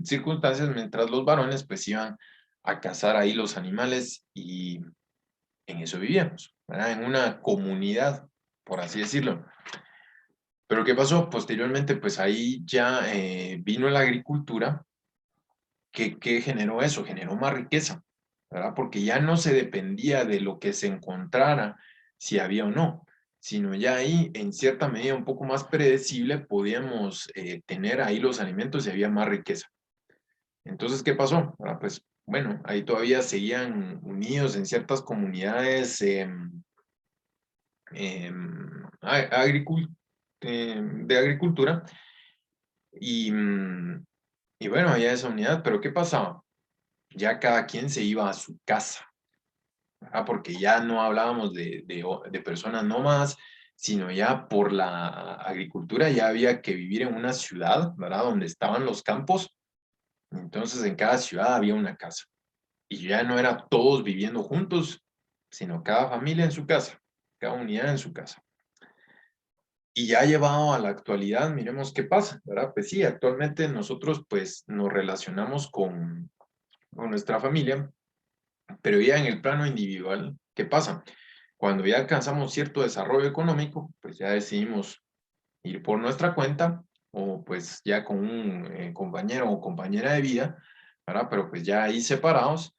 circunstancias, mientras los varones pues iban a cazar ahí los animales y en eso vivíamos, ¿verdad? En una comunidad, por así decirlo. Pero ¿qué pasó? Posteriormente, pues ahí ya vino la agricultura. ¿Qué generó eso? Generó más riqueza, ¿verdad? Porque ya no se dependía de lo que se encontrara, si había o no, sino ya ahí, en cierta medida, un poco más predecible, podíamos tener ahí los alimentos y había más riqueza. Entonces, ¿qué pasó? Ah, pues, bueno, ahí todavía seguían unidos en ciertas comunidades de agricultura y, y bueno, había esa unidad, pero ¿qué pasaba? Ya cada quien se iba a su casa, ¿verdad? Porque ya no hablábamos de personas nómadas, sino ya por la agricultura ya había que vivir en una ciudad, ¿verdad? Donde estaban los campos, entonces en cada ciudad había una casa. Y ya no era todos viviendo juntos, sino cada familia en su casa, cada unidad en su casa. Y ya llevado a la actualidad, miremos qué pasa, ¿verdad? Pues sí, actualmente nosotros pues nos relacionamos con nuestra familia, pero ya en el plano individual, ¿qué pasa? Cuando ya alcanzamos cierto desarrollo económico, pues ya decidimos ir por nuestra cuenta o pues ya con un compañero o compañera de vida, ¿verdad? Pero pues ya ahí separados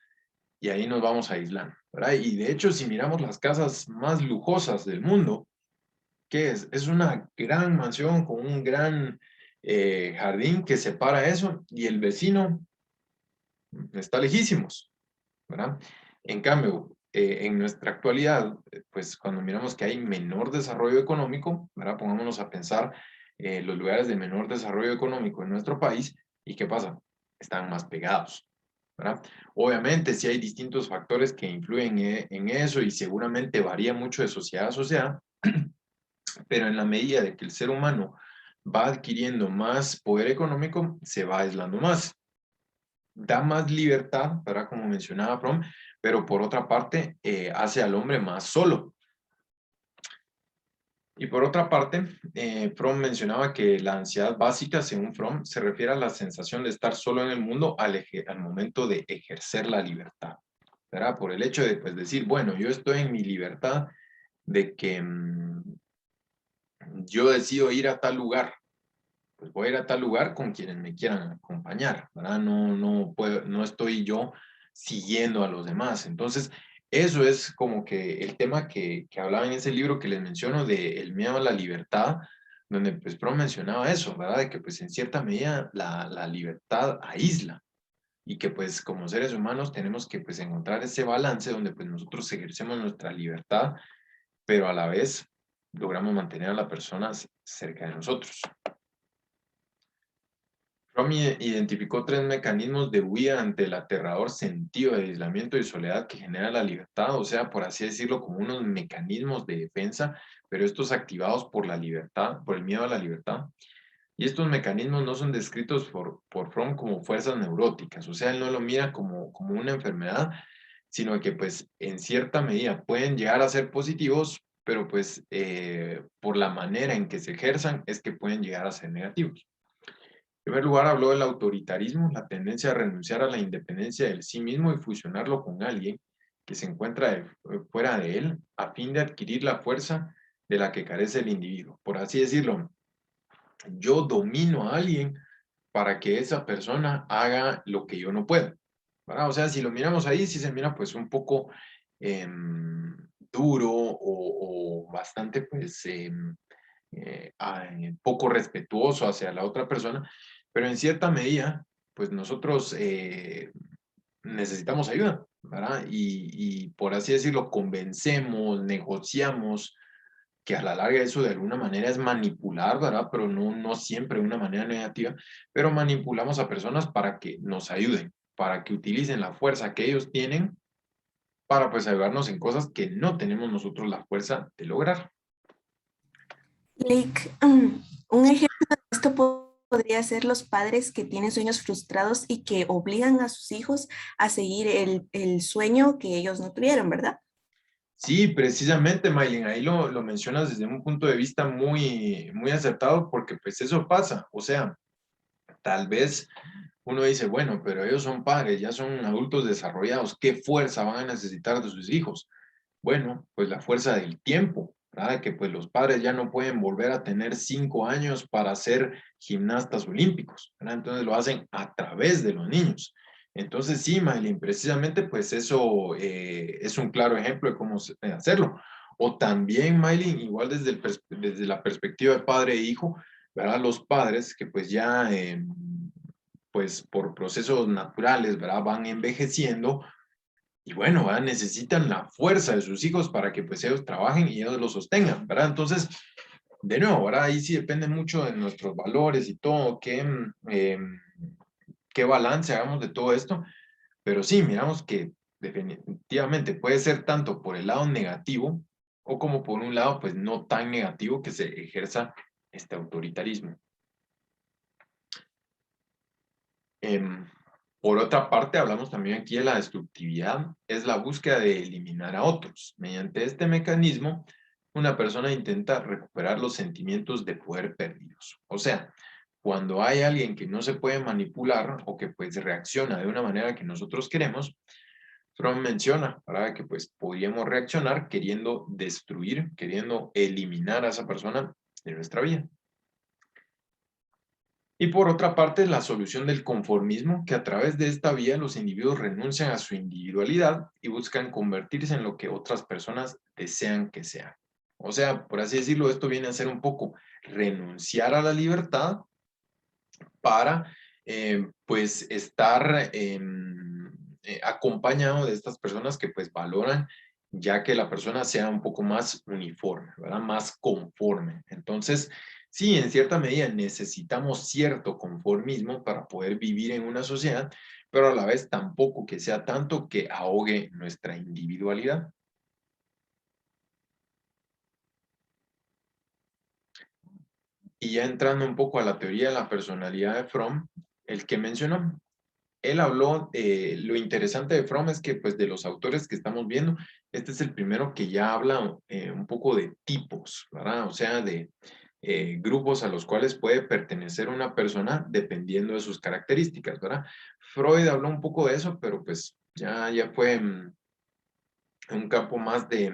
y ahí nos vamos aislando, ¿verdad? Y de hecho, si miramos las casas más lujosas del mundo, ¿qué es? Es una gran mansión con un gran jardín que separa eso y el vecino está lejísimos, ¿verdad? En cambio, en nuestra actualidad, pues cuando miramos que hay menor desarrollo económico, ¿verdad? Pongámonos a pensar los lugares de menor desarrollo económico en nuestro país y ¿qué pasa? Están más pegados, ¿verdad? Obviamente, sí hay distintos factores que influyen en eso y seguramente varía mucho de sociedad a sociedad, pero en la medida de que el ser humano va adquiriendo más poder económico, se va aislando más. Da más libertad, para como mencionaba Fromm, pero por otra parte hace al hombre más solo. Y por otra parte, Fromm mencionaba que la ansiedad básica, según Fromm, se refiere a la sensación de estar solo en el mundo al momento de ejercer la libertad, ¿verdad? Por el hecho de pues, decir, bueno, yo estoy en mi libertad de que yo decido ir a tal lugar, pues voy a ir a tal lugar con quienes me quieran acompañar, ¿verdad? No estoy yo siguiendo a los demás. Entonces, eso es como que el tema que hablaba en ese libro que les menciono de El miedo a la libertad, donde pues Pro mencionaba eso, ¿verdad? De que pues en cierta medida la libertad aísla y que pues como seres humanos tenemos que pues encontrar ese balance donde pues nosotros ejercemos nuestra libertad, pero a la vez logramos mantener a las personas cerca de nosotros. Fromm identificó tres mecanismos de huida ante el aterrador sentido de aislamiento y soledad que genera la libertad, o sea, por así decirlo, como unos mecanismos de defensa, pero estos activados por la libertad, por el miedo a la libertad. Y estos mecanismos no son descritos por Fromm como fuerzas neuróticas, o sea, él no lo mira como una enfermedad, sino que pues en cierta medida pueden llegar a ser positivos, pero pues por la manera en que se ejerzan es que pueden llegar a ser negativos. En primer lugar, habló del autoritarismo, la tendencia a renunciar a la independencia del sí mismo y fusionarlo con alguien que se encuentra fuera de él a fin de adquirir la fuerza de la que carece el individuo. Por así decirlo, yo domino a alguien para que esa persona haga lo que yo no puedo, ¿verdad? O sea, si lo miramos ahí, sí se mira pues un poco duro o bastante pues poco respetuoso hacia la otra persona, pero en cierta medida, pues nosotros necesitamos ayuda, ¿verdad? Y por así decirlo, convencemos, negociamos, que a la larga eso de alguna manera es manipular, ¿verdad? Pero no siempre de una manera negativa, pero manipulamos a personas para que nos ayuden, para que utilicen la fuerza que ellos tienen para pues ayudarnos en cosas que no tenemos nosotros la fuerza de lograr. Like, un ejemplo de esto podría ser los padres que tienen sueños frustrados y que obligan a sus hijos a seguir el sueño que ellos no tuvieron, ¿verdad? Sí, precisamente, Maylin, ahí lo mencionas desde un punto de vista muy acertado porque pues eso pasa, o sea, tal vez uno dice, bueno, pero ellos son padres, ya son adultos desarrollados, ¿qué fuerza van a necesitar de sus hijos? Bueno, pues la fuerza del tiempo, ¿verdad? Que pues los padres ya no pueden volver a tener 5 años para ser gimnastas olímpicos, ¿verdad? Entonces lo hacen a través de los niños. Entonces sí, Maylin, precisamente pues eso es un claro ejemplo de cómo hacerlo. O también, Maylin, igual desde la perspectiva de padre e hijo, ¿verdad? Los padres que pues ya, pues por procesos naturales, ¿verdad? Van envejeciendo y bueno, ¿verdad? Necesitan la fuerza de sus hijos para que pues ellos trabajen y ellos los sostengan, ¿verdad? Entonces, de nuevo, ¿verdad? Ahí sí depende mucho de nuestros valores y todo, qué balance hagamos de todo esto, pero sí, miramos que definitivamente puede ser tanto por el lado negativo o como por un lado, pues no tan negativo que se ejerza este autoritarismo. Em, por otra parte, hablamos también aquí de la destructividad, es la búsqueda de eliminar a otros. Mediante este mecanismo, una persona intenta recuperar los sentimientos de poder perdidos. O sea, cuando hay alguien que no se puede manipular o que pues reacciona de una manera que nosotros queremos, Fromm menciona, ¿verdad? Que pues podríamos reaccionar queriendo destruir, queriendo eliminar a esa persona de nuestra vida. Y por otra parte, la solución del conformismo, que a través de esta vía los individuos renuncian a su individualidad y buscan convertirse en lo que otras personas desean que sean. O sea, por así decirlo, esto viene a ser un poco renunciar a la libertad para, pues, estar acompañado de estas personas que, pues, valoran ya que la persona sea un poco más uniforme, ¿verdad? Más conforme. Entonces, sí, en cierta medida necesitamos cierto conformismo para poder vivir en una sociedad, pero a la vez tampoco que sea tanto que ahogue nuestra individualidad. Y ya entrando un poco a la teoría de la personalidad de Fromm, el que mencionó, él habló, lo interesante de Fromm es que pues de los autores que estamos viendo, este es el primero que ya habla un poco de tipos, ¿verdad? O sea, de grupos a los cuales puede pertenecer una persona dependiendo de sus características, ¿verdad? Freud habló un poco de eso, pero pues ya fue un campo más de,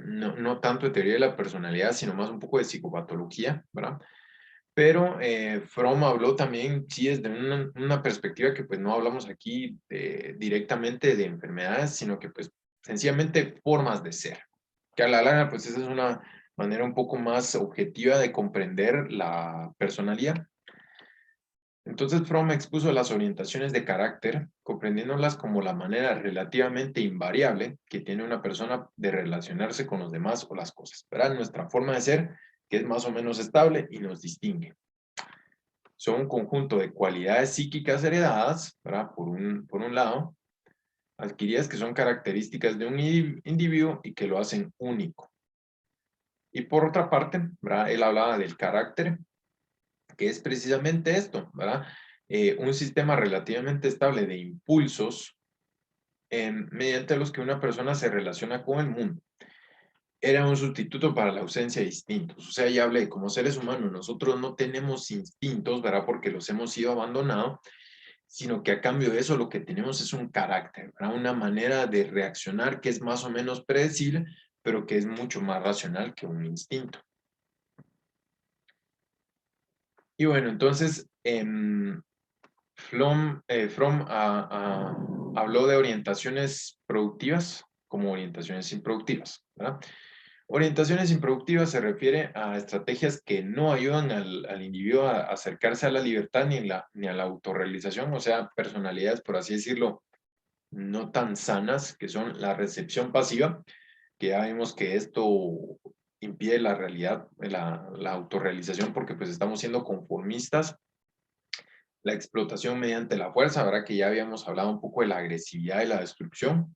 no tanto de teoría de la personalidad, sino más un poco de psicopatología, ¿verdad? Pero Fromm habló también, sí, desde una perspectiva que pues no hablamos aquí directamente de enfermedades, sino que pues sencillamente formas de ser. Que a la larga pues esa es una manera un poco más objetiva de comprender la personalidad. Entonces Fromm expuso las orientaciones de carácter, comprendiéndolas como la manera relativamente invariable que tiene una persona de relacionarse con los demás o las cosas. ¿Verdad? Nuestra forma de ser, que es más o menos estable y nos distingue. Son un conjunto de cualidades psíquicas heredadas, ¿verdad? Por un lado, adquiridas que son características de un individuo y que lo hacen único. Y por otra parte, ¿verdad? Él hablaba del carácter, que es precisamente esto, ¿verdad? Un sistema relativamente estable de impulsos mediante los que una persona se relaciona con el mundo. Era un sustituto para la ausencia de instintos. O sea, ya hablé, como seres humanos, nosotros no tenemos instintos, ¿verdad? Porque los hemos sido abandonados, sino que a cambio de eso lo que tenemos es un carácter, ¿verdad? Una manera de reaccionar que es más o menos predecible, pero que es mucho más racional que un instinto. Y bueno, entonces, Fromm habló de orientaciones productivas como orientaciones improductivas, ¿verdad? Orientaciones improductivas se refiere a estrategias que no ayudan al individuo a acercarse a la libertad ni a la autorrealización, o sea, personalidades, por así decirlo, no tan sanas, que son la recepción pasiva, que ya vimos que esto impide la realidad, la autorrealización, porque pues estamos siendo conformistas. La explotación mediante la fuerza, ¿verdad? Que ya habíamos hablado un poco de la agresividad y la destrucción.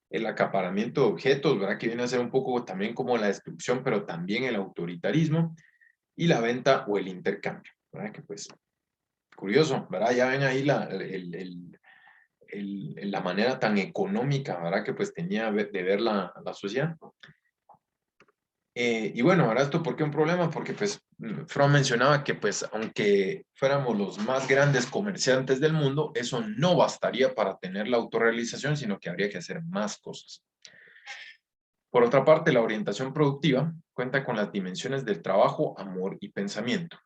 El acaparamiento de objetos, ¿verdad? Que viene a ser un poco también como la destrucción, pero también el autoritarismo. Y la venta o el intercambio, ¿verdad? Que pues, curioso, ¿verdad? Ya ven ahí la manera tan económica, ¿verdad? Que pues tenía de ver la sociedad. Y bueno, ahora esto, ¿por qué un problema? Porque pues Fromm mencionaba que pues aunque fuéramos los más grandes comerciantes del mundo, eso no bastaría para tener la autorrealización, sino que habría que hacer más cosas. Por otra parte, la orientación productiva cuenta con las dimensiones del trabajo, amor y pensamiento.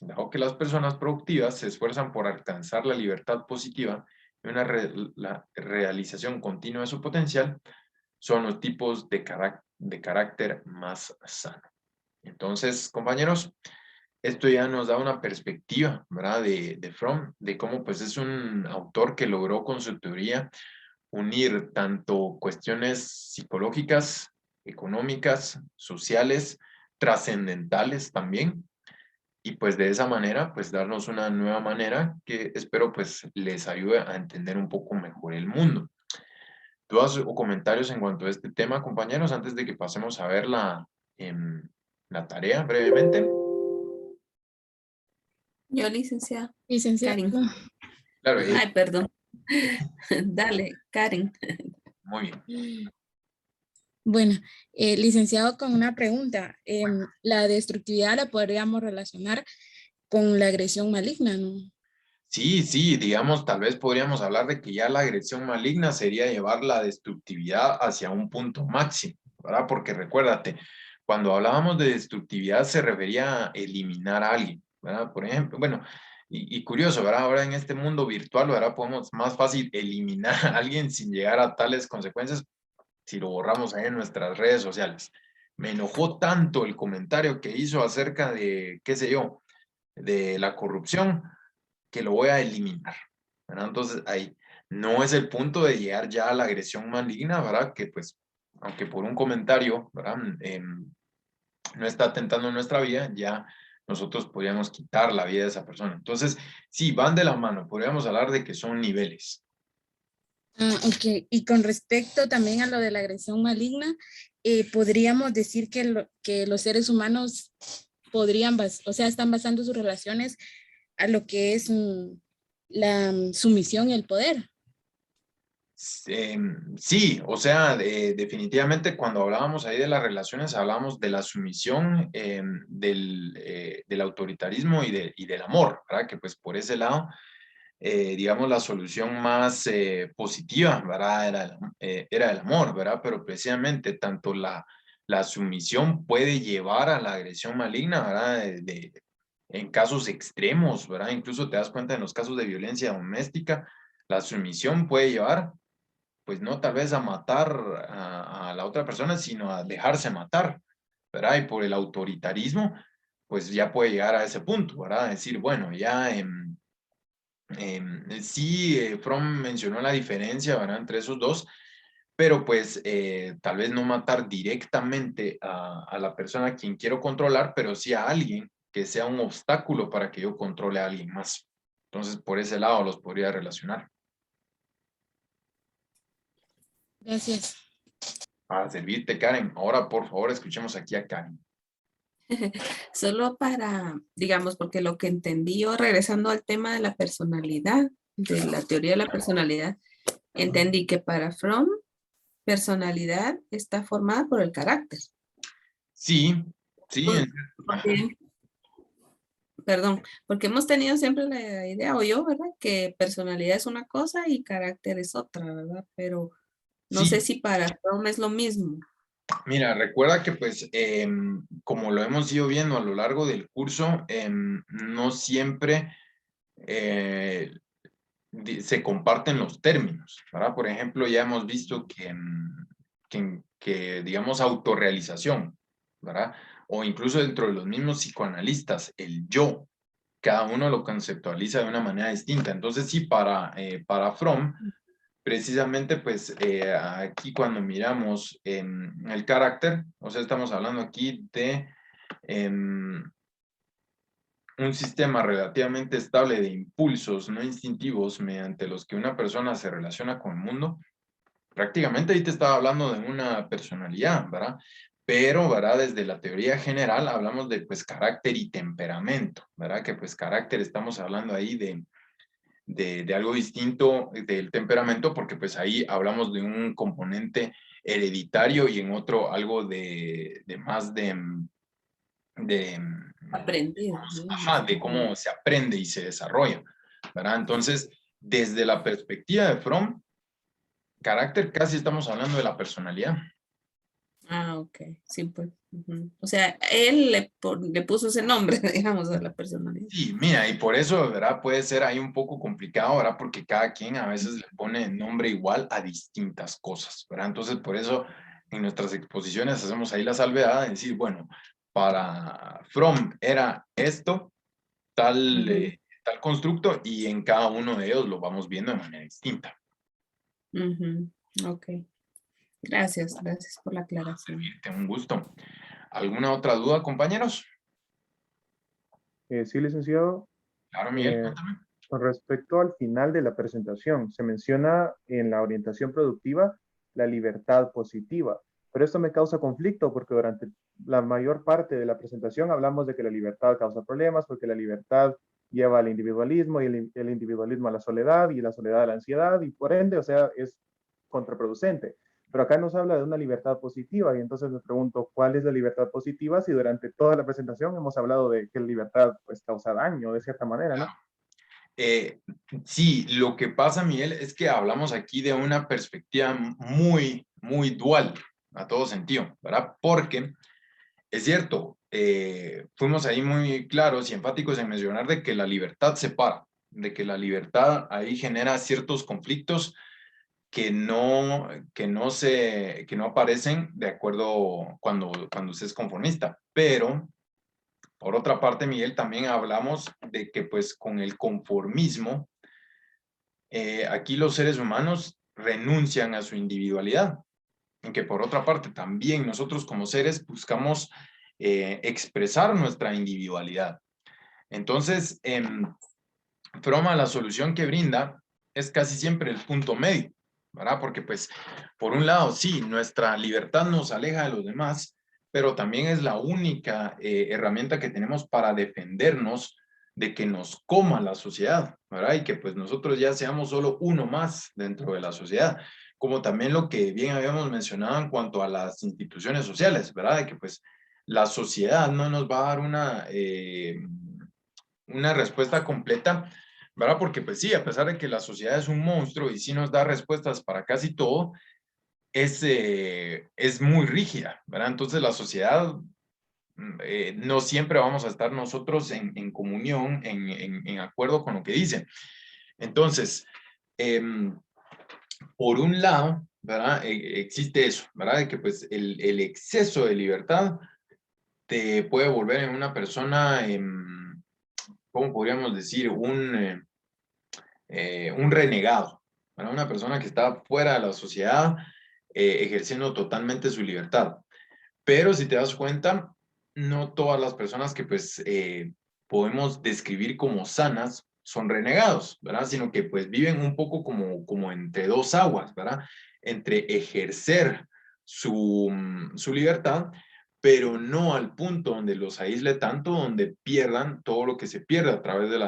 Dado que las personas productivas se esfuerzan por alcanzar la libertad positiva y la realización continua de su potencial, son los tipos de carácter más sano. Entonces, compañeros, esto ya nos da una perspectiva, ¿verdad? De Fromm, de cómo pues es un autor que logró con su teoría unir tanto cuestiones psicológicas, económicas, sociales, trascendentales también, y pues de esa manera, pues darnos una nueva manera que espero pues les ayude a entender un poco mejor el mundo. ¿Dudas o comentarios en cuanto a este tema, compañeros, antes de que pasemos a ver la tarea brevemente? Yo, licenciada. Licenciado. Karen. Claro, Ay, perdón. Dale, Karen. muy bien. Bueno, licenciado, con una pregunta. La destructividad la podríamos relacionar con la agresión maligna, ¿no? Sí, sí, digamos, tal vez podríamos hablar de que ya la agresión maligna sería llevar la destructividad hacia un punto máximo, ¿verdad? Porque recuérdate, cuando hablábamos de destructividad se refería a eliminar a alguien, ¿verdad? Por ejemplo, bueno, y curioso, ¿verdad? Ahora en este mundo virtual, ¿verdad? Podemos más fácil eliminar a alguien sin llegar a tales consecuencias si lo borramos ahí en nuestras redes sociales. Me enojó tanto el comentario que hizo acerca de, qué sé yo, de la corrupción, que lo voy a eliminar, ¿verdad? Entonces ahí no es el punto de llegar ya a la agresión maligna, ¿verdad? Que pues, aunque por un comentario, ¿verdad? No está atentando en nuestra vida, ya nosotros podríamos quitar la vida de esa persona. Entonces, sí, van de la mano, podríamos hablar de que son niveles. Ok, y con respecto también a lo de la agresión maligna, podríamos decir que los seres humanos podrían, o sea, están basando sus relaciones a lo que es la sumisión y el poder. Sí, o sea, definitivamente cuando hablábamos ahí de las relaciones, hablábamos de la sumisión, del autoritarismo y del amor, ¿verdad? Que pues por ese lado, digamos, la solución más positiva, ¿verdad? Era el amor, ¿verdad? Pero precisamente tanto la sumisión puede llevar a la agresión maligna, ¿verdad? En casos extremos, ¿verdad? Incluso te das cuenta en los casos de violencia doméstica, la sumisión puede llevar pues no tal vez a matar a la otra persona, sino a dejarse matar, ¿verdad? Y por el autoritarismo, pues ya puede llegar a ese punto, ¿verdad? Decir, bueno, ya sí, Fromm mencionó la diferencia, ¿verdad? Entre esos dos, pero pues tal vez no matar directamente a la persona a quien quiero controlar, pero sí a alguien que sea un obstáculo para que yo controle a alguien más. Entonces, por ese lado los podría relacionar. Gracias. Para servirte, Karen. Ahora, por favor, escuchemos aquí a Karen. Solo para, digamos, porque lo que entendí yo, regresando al tema de la personalidad, de la teoría de la personalidad, entendí que para Fromm, personalidad está formada por el carácter. Sí, sí. Porque, perdón, porque hemos tenido siempre la idea, o yo, ¿verdad? Que personalidad es una cosa y carácter es otra, ¿verdad? Pero no sé Sí, si para Fromm es lo mismo. mira, recuerda que pues como lo hemos ido viendo a lo largo del curso, no siempre se comparten los términos, ¿verdad? Por ejemplo, ya hemos visto que digamos, autorrealización, ¿verdad? O incluso dentro de los mismos psicoanalistas, el yo, cada uno lo conceptualiza de una manera distinta. Entonces, sí, para Fromm, precisamente, pues aquí cuando miramos el carácter, o sea, estamos hablando aquí de un sistema relativamente estable de impulsos no instintivos mediante los que una persona se relaciona con el mundo. Prácticamente ahí te estaba hablando de una personalidad, ¿verdad? Pero, ¿verdad? Desde la teoría general hablamos de, pues, carácter y temperamento, ¿verdad? Que, pues, carácter estamos hablando ahí de algo distinto del temperamento, porque pues ahí hablamos de un componente hereditario y en otro algo de más de, Aprendido. ajá, de cómo se aprende y se desarrolla, ¿verdad? Entonces, desde la perspectiva de Fromm, carácter casi estamos hablando de la personalidad. Ah, ok. Sí, pues. Ujú. O sea, él le puso ese nombre, digamos, a la personalidad. Sí, mira, y por eso, ¿verdad? Puede ser ahí un poco complicado, ¿verdad? Porque cada quien a veces le pone nombre igual a distintas cosas, ¿verdad? Entonces, por eso en nuestras exposiciones hacemos ahí la salvedad de decir, bueno, para Fromm era esto, tal, Ujú, tal constructo, y en cada uno de ellos lo vamos viendo de manera distinta. ujú. Ok. Gracias, gracias por la aclaración. Te un gusto. ¿Alguna otra duda, compañeros? Sí, licenciado. Claro, Miguel, Eh, cuéntame. con respecto al final de la presentación, se menciona en la orientación productiva la libertad positiva, pero esto me causa conflicto porque durante la mayor parte de la presentación hablamos de que la libertad causa problemas porque la libertad lleva al individualismo y el individualismo a la soledad y la soledad a la ansiedad y por ende, o sea, es contraproducente. Pero acá nos habla de una libertad positiva y entonces me pregunto, ¿cuál es la libertad positiva si durante toda la presentación hemos hablado de que la libertad pues causa daño de cierta manera, ¿no? Eh, sí, lo que pasa, Miguel, es que hablamos aquí de una perspectiva muy, muy dual, a todo sentido, ¿verdad? Porque es cierto, fuimos ahí muy claros y enfáticos en mencionar de que la libertad separa, de que la libertad ahí genera ciertos conflictos que no aparecen de acuerdo cuando usted es conformista, pero por otra parte, Miguel, también hablamos de que pues con el conformismo, aquí los seres humanos renuncian a su individualidad, en que por otra parte también nosotros como seres buscamos expresar nuestra individualidad. Entonces, Froma, la solución que brinda es casi siempre el punto medio, ¿verdad? Porque pues, por un lado, sí, nuestra libertad nos aleja de los demás, pero también es la única herramienta que tenemos para defendernos de que nos coma la sociedad, ¿verdad? Y que pues nosotros ya seamos solo uno más dentro de la sociedad, como también lo que bien habíamos mencionado en cuanto a las instituciones sociales, ¿verdad? De que pues la sociedad no nos va a dar una respuesta completa, ¿verdad? Porque pues sí, a pesar de que la sociedad es un monstruo y sí nos da respuestas para casi todo, es muy rígida, ¿verdad? Entonces la sociedad no siempre vamos a estar nosotros en comunión, en acuerdo con lo que dice. Entonces, por un lado, ¿verdad? Existe eso, ¿verdad? De que pues el exceso de libertad te puede volver en una persona, ¿cómo podríamos decir? Un renegado, ¿verdad? Una persona que está fuera de la sociedad, ejerciendo totalmente su libertad. Pero si te das cuenta, no todas las personas que pues podemos describir como sanas son renegados, ¿verdad? Sino que pues viven un poco como entre dos aguas, ¿verdad? Entre ejercer su libertad, pero no al punto donde los aísle tanto, donde pierdan todo lo que se pierde a través de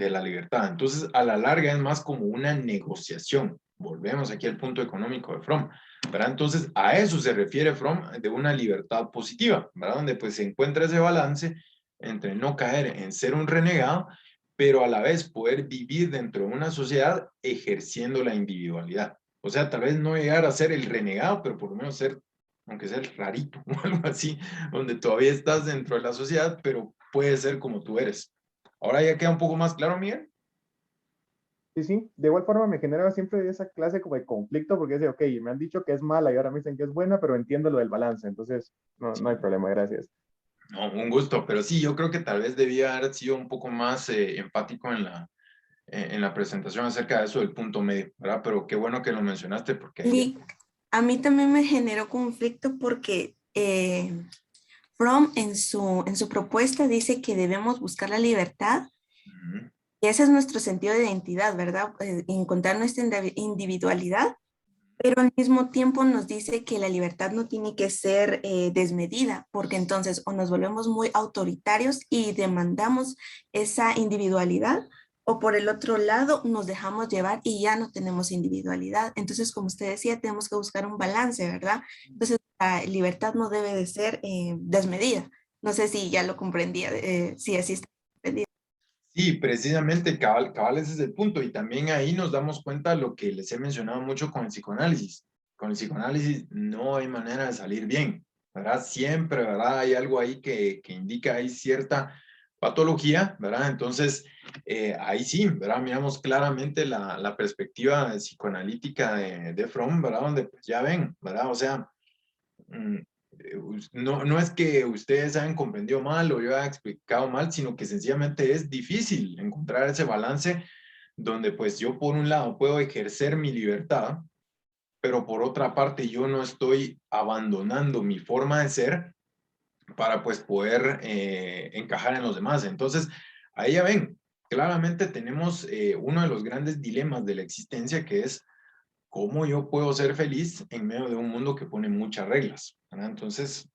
la libertad. Entonces, a la larga es más como una negociación. Volvemos aquí al punto económico de Fromm, ¿verdad? Entonces, a eso se refiere Fromm de una libertad positiva, ¿verdad? Donde pues se encuentra ese balance entre no caer en ser un renegado, pero a la vez poder vivir dentro de una sociedad ejerciendo la individualidad. O sea, tal vez no llegar a ser el renegado, pero por lo menos ser, aunque sea el rarito o algo así, donde todavía estás dentro de la sociedad, pero puedes ser como tú eres. Ahora ya queda un poco más claro, Miguel. Sí, sí, de igual forma me genera siempre esa clase como de conflicto porque es de, ok, me han dicho que es mala y ahora me dicen que es buena, pero entiendo lo del balance, entonces no hay problema, gracias. No, un gusto, pero sí, yo creo que tal vez debía haber sido un poco más empático en la presentación acerca de eso del punto medio, ¿verdad? Pero qué bueno que lo mencionaste porque ahí... Y a mí también me generó conflicto porque Fromm en su propuesta dice que debemos buscar la libertad Ujú. y ese es nuestro sentido de identidad, ¿verdad? Encontrar nuestra individualidad, pero al mismo tiempo nos dice que la libertad no tiene que ser desmedida, porque entonces o nos volvemos muy autoritarios y demandamos esa individualidad, o por el otro lado nos dejamos llevar y ya no tenemos individualidad. Entonces, como usted decía, tenemos que buscar un balance, ¿verdad? Entonces, la libertad no debe de ser desmedida. No sé si ya lo comprendía, si así está comprendido. Sí, precisamente, cabal, ese es el punto. Y también ahí nos damos cuenta de lo que les he mencionado mucho con el psicoanálisis. con el psicoanálisis no hay manera de salir bien, ¿verdad? Siempre, ¿verdad? Hay algo ahí que indica, hay cierta patología, ¿verdad? Entonces, ahí sí, ¿verdad? Miramos claramente la perspectiva psicoanalítica de Fromm, ¿verdad? Donde pues ya ven, ¿verdad? O sea, no es que ustedes hayan comprendido mal o yo haya explicado mal, sino que sencillamente es difícil encontrar ese balance donde pues yo por un lado puedo ejercer mi libertad, pero por otra parte yo no estoy abandonando mi forma de ser para pues poder encajar en los demás. Entonces, ahí ya ven, claramente tenemos uno de los grandes dilemas de la existencia, que es cómo yo puedo ser feliz en medio de un mundo que pone muchas reglas, ¿verdad? Entonces,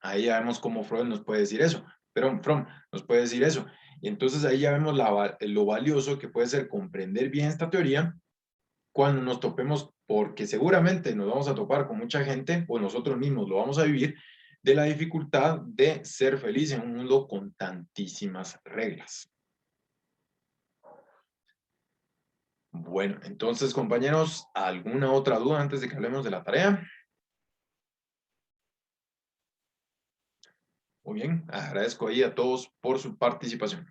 ahí ya vemos cómo Freud nos puede decir eso, pero Fromm nos puede decir eso. Y entonces ahí ya vemos lo valioso que puede ser comprender bien esta teoría cuando nos topemos, porque seguramente nos vamos a topar con mucha gente, o nosotros mismos lo vamos a vivir, de la dificultad de ser feliz en un mundo con tantísimas reglas. Bueno, entonces, compañeros, ¿alguna otra duda antes de que hablemos de la tarea? Muy bien, agradezco ahí a todos por su participación.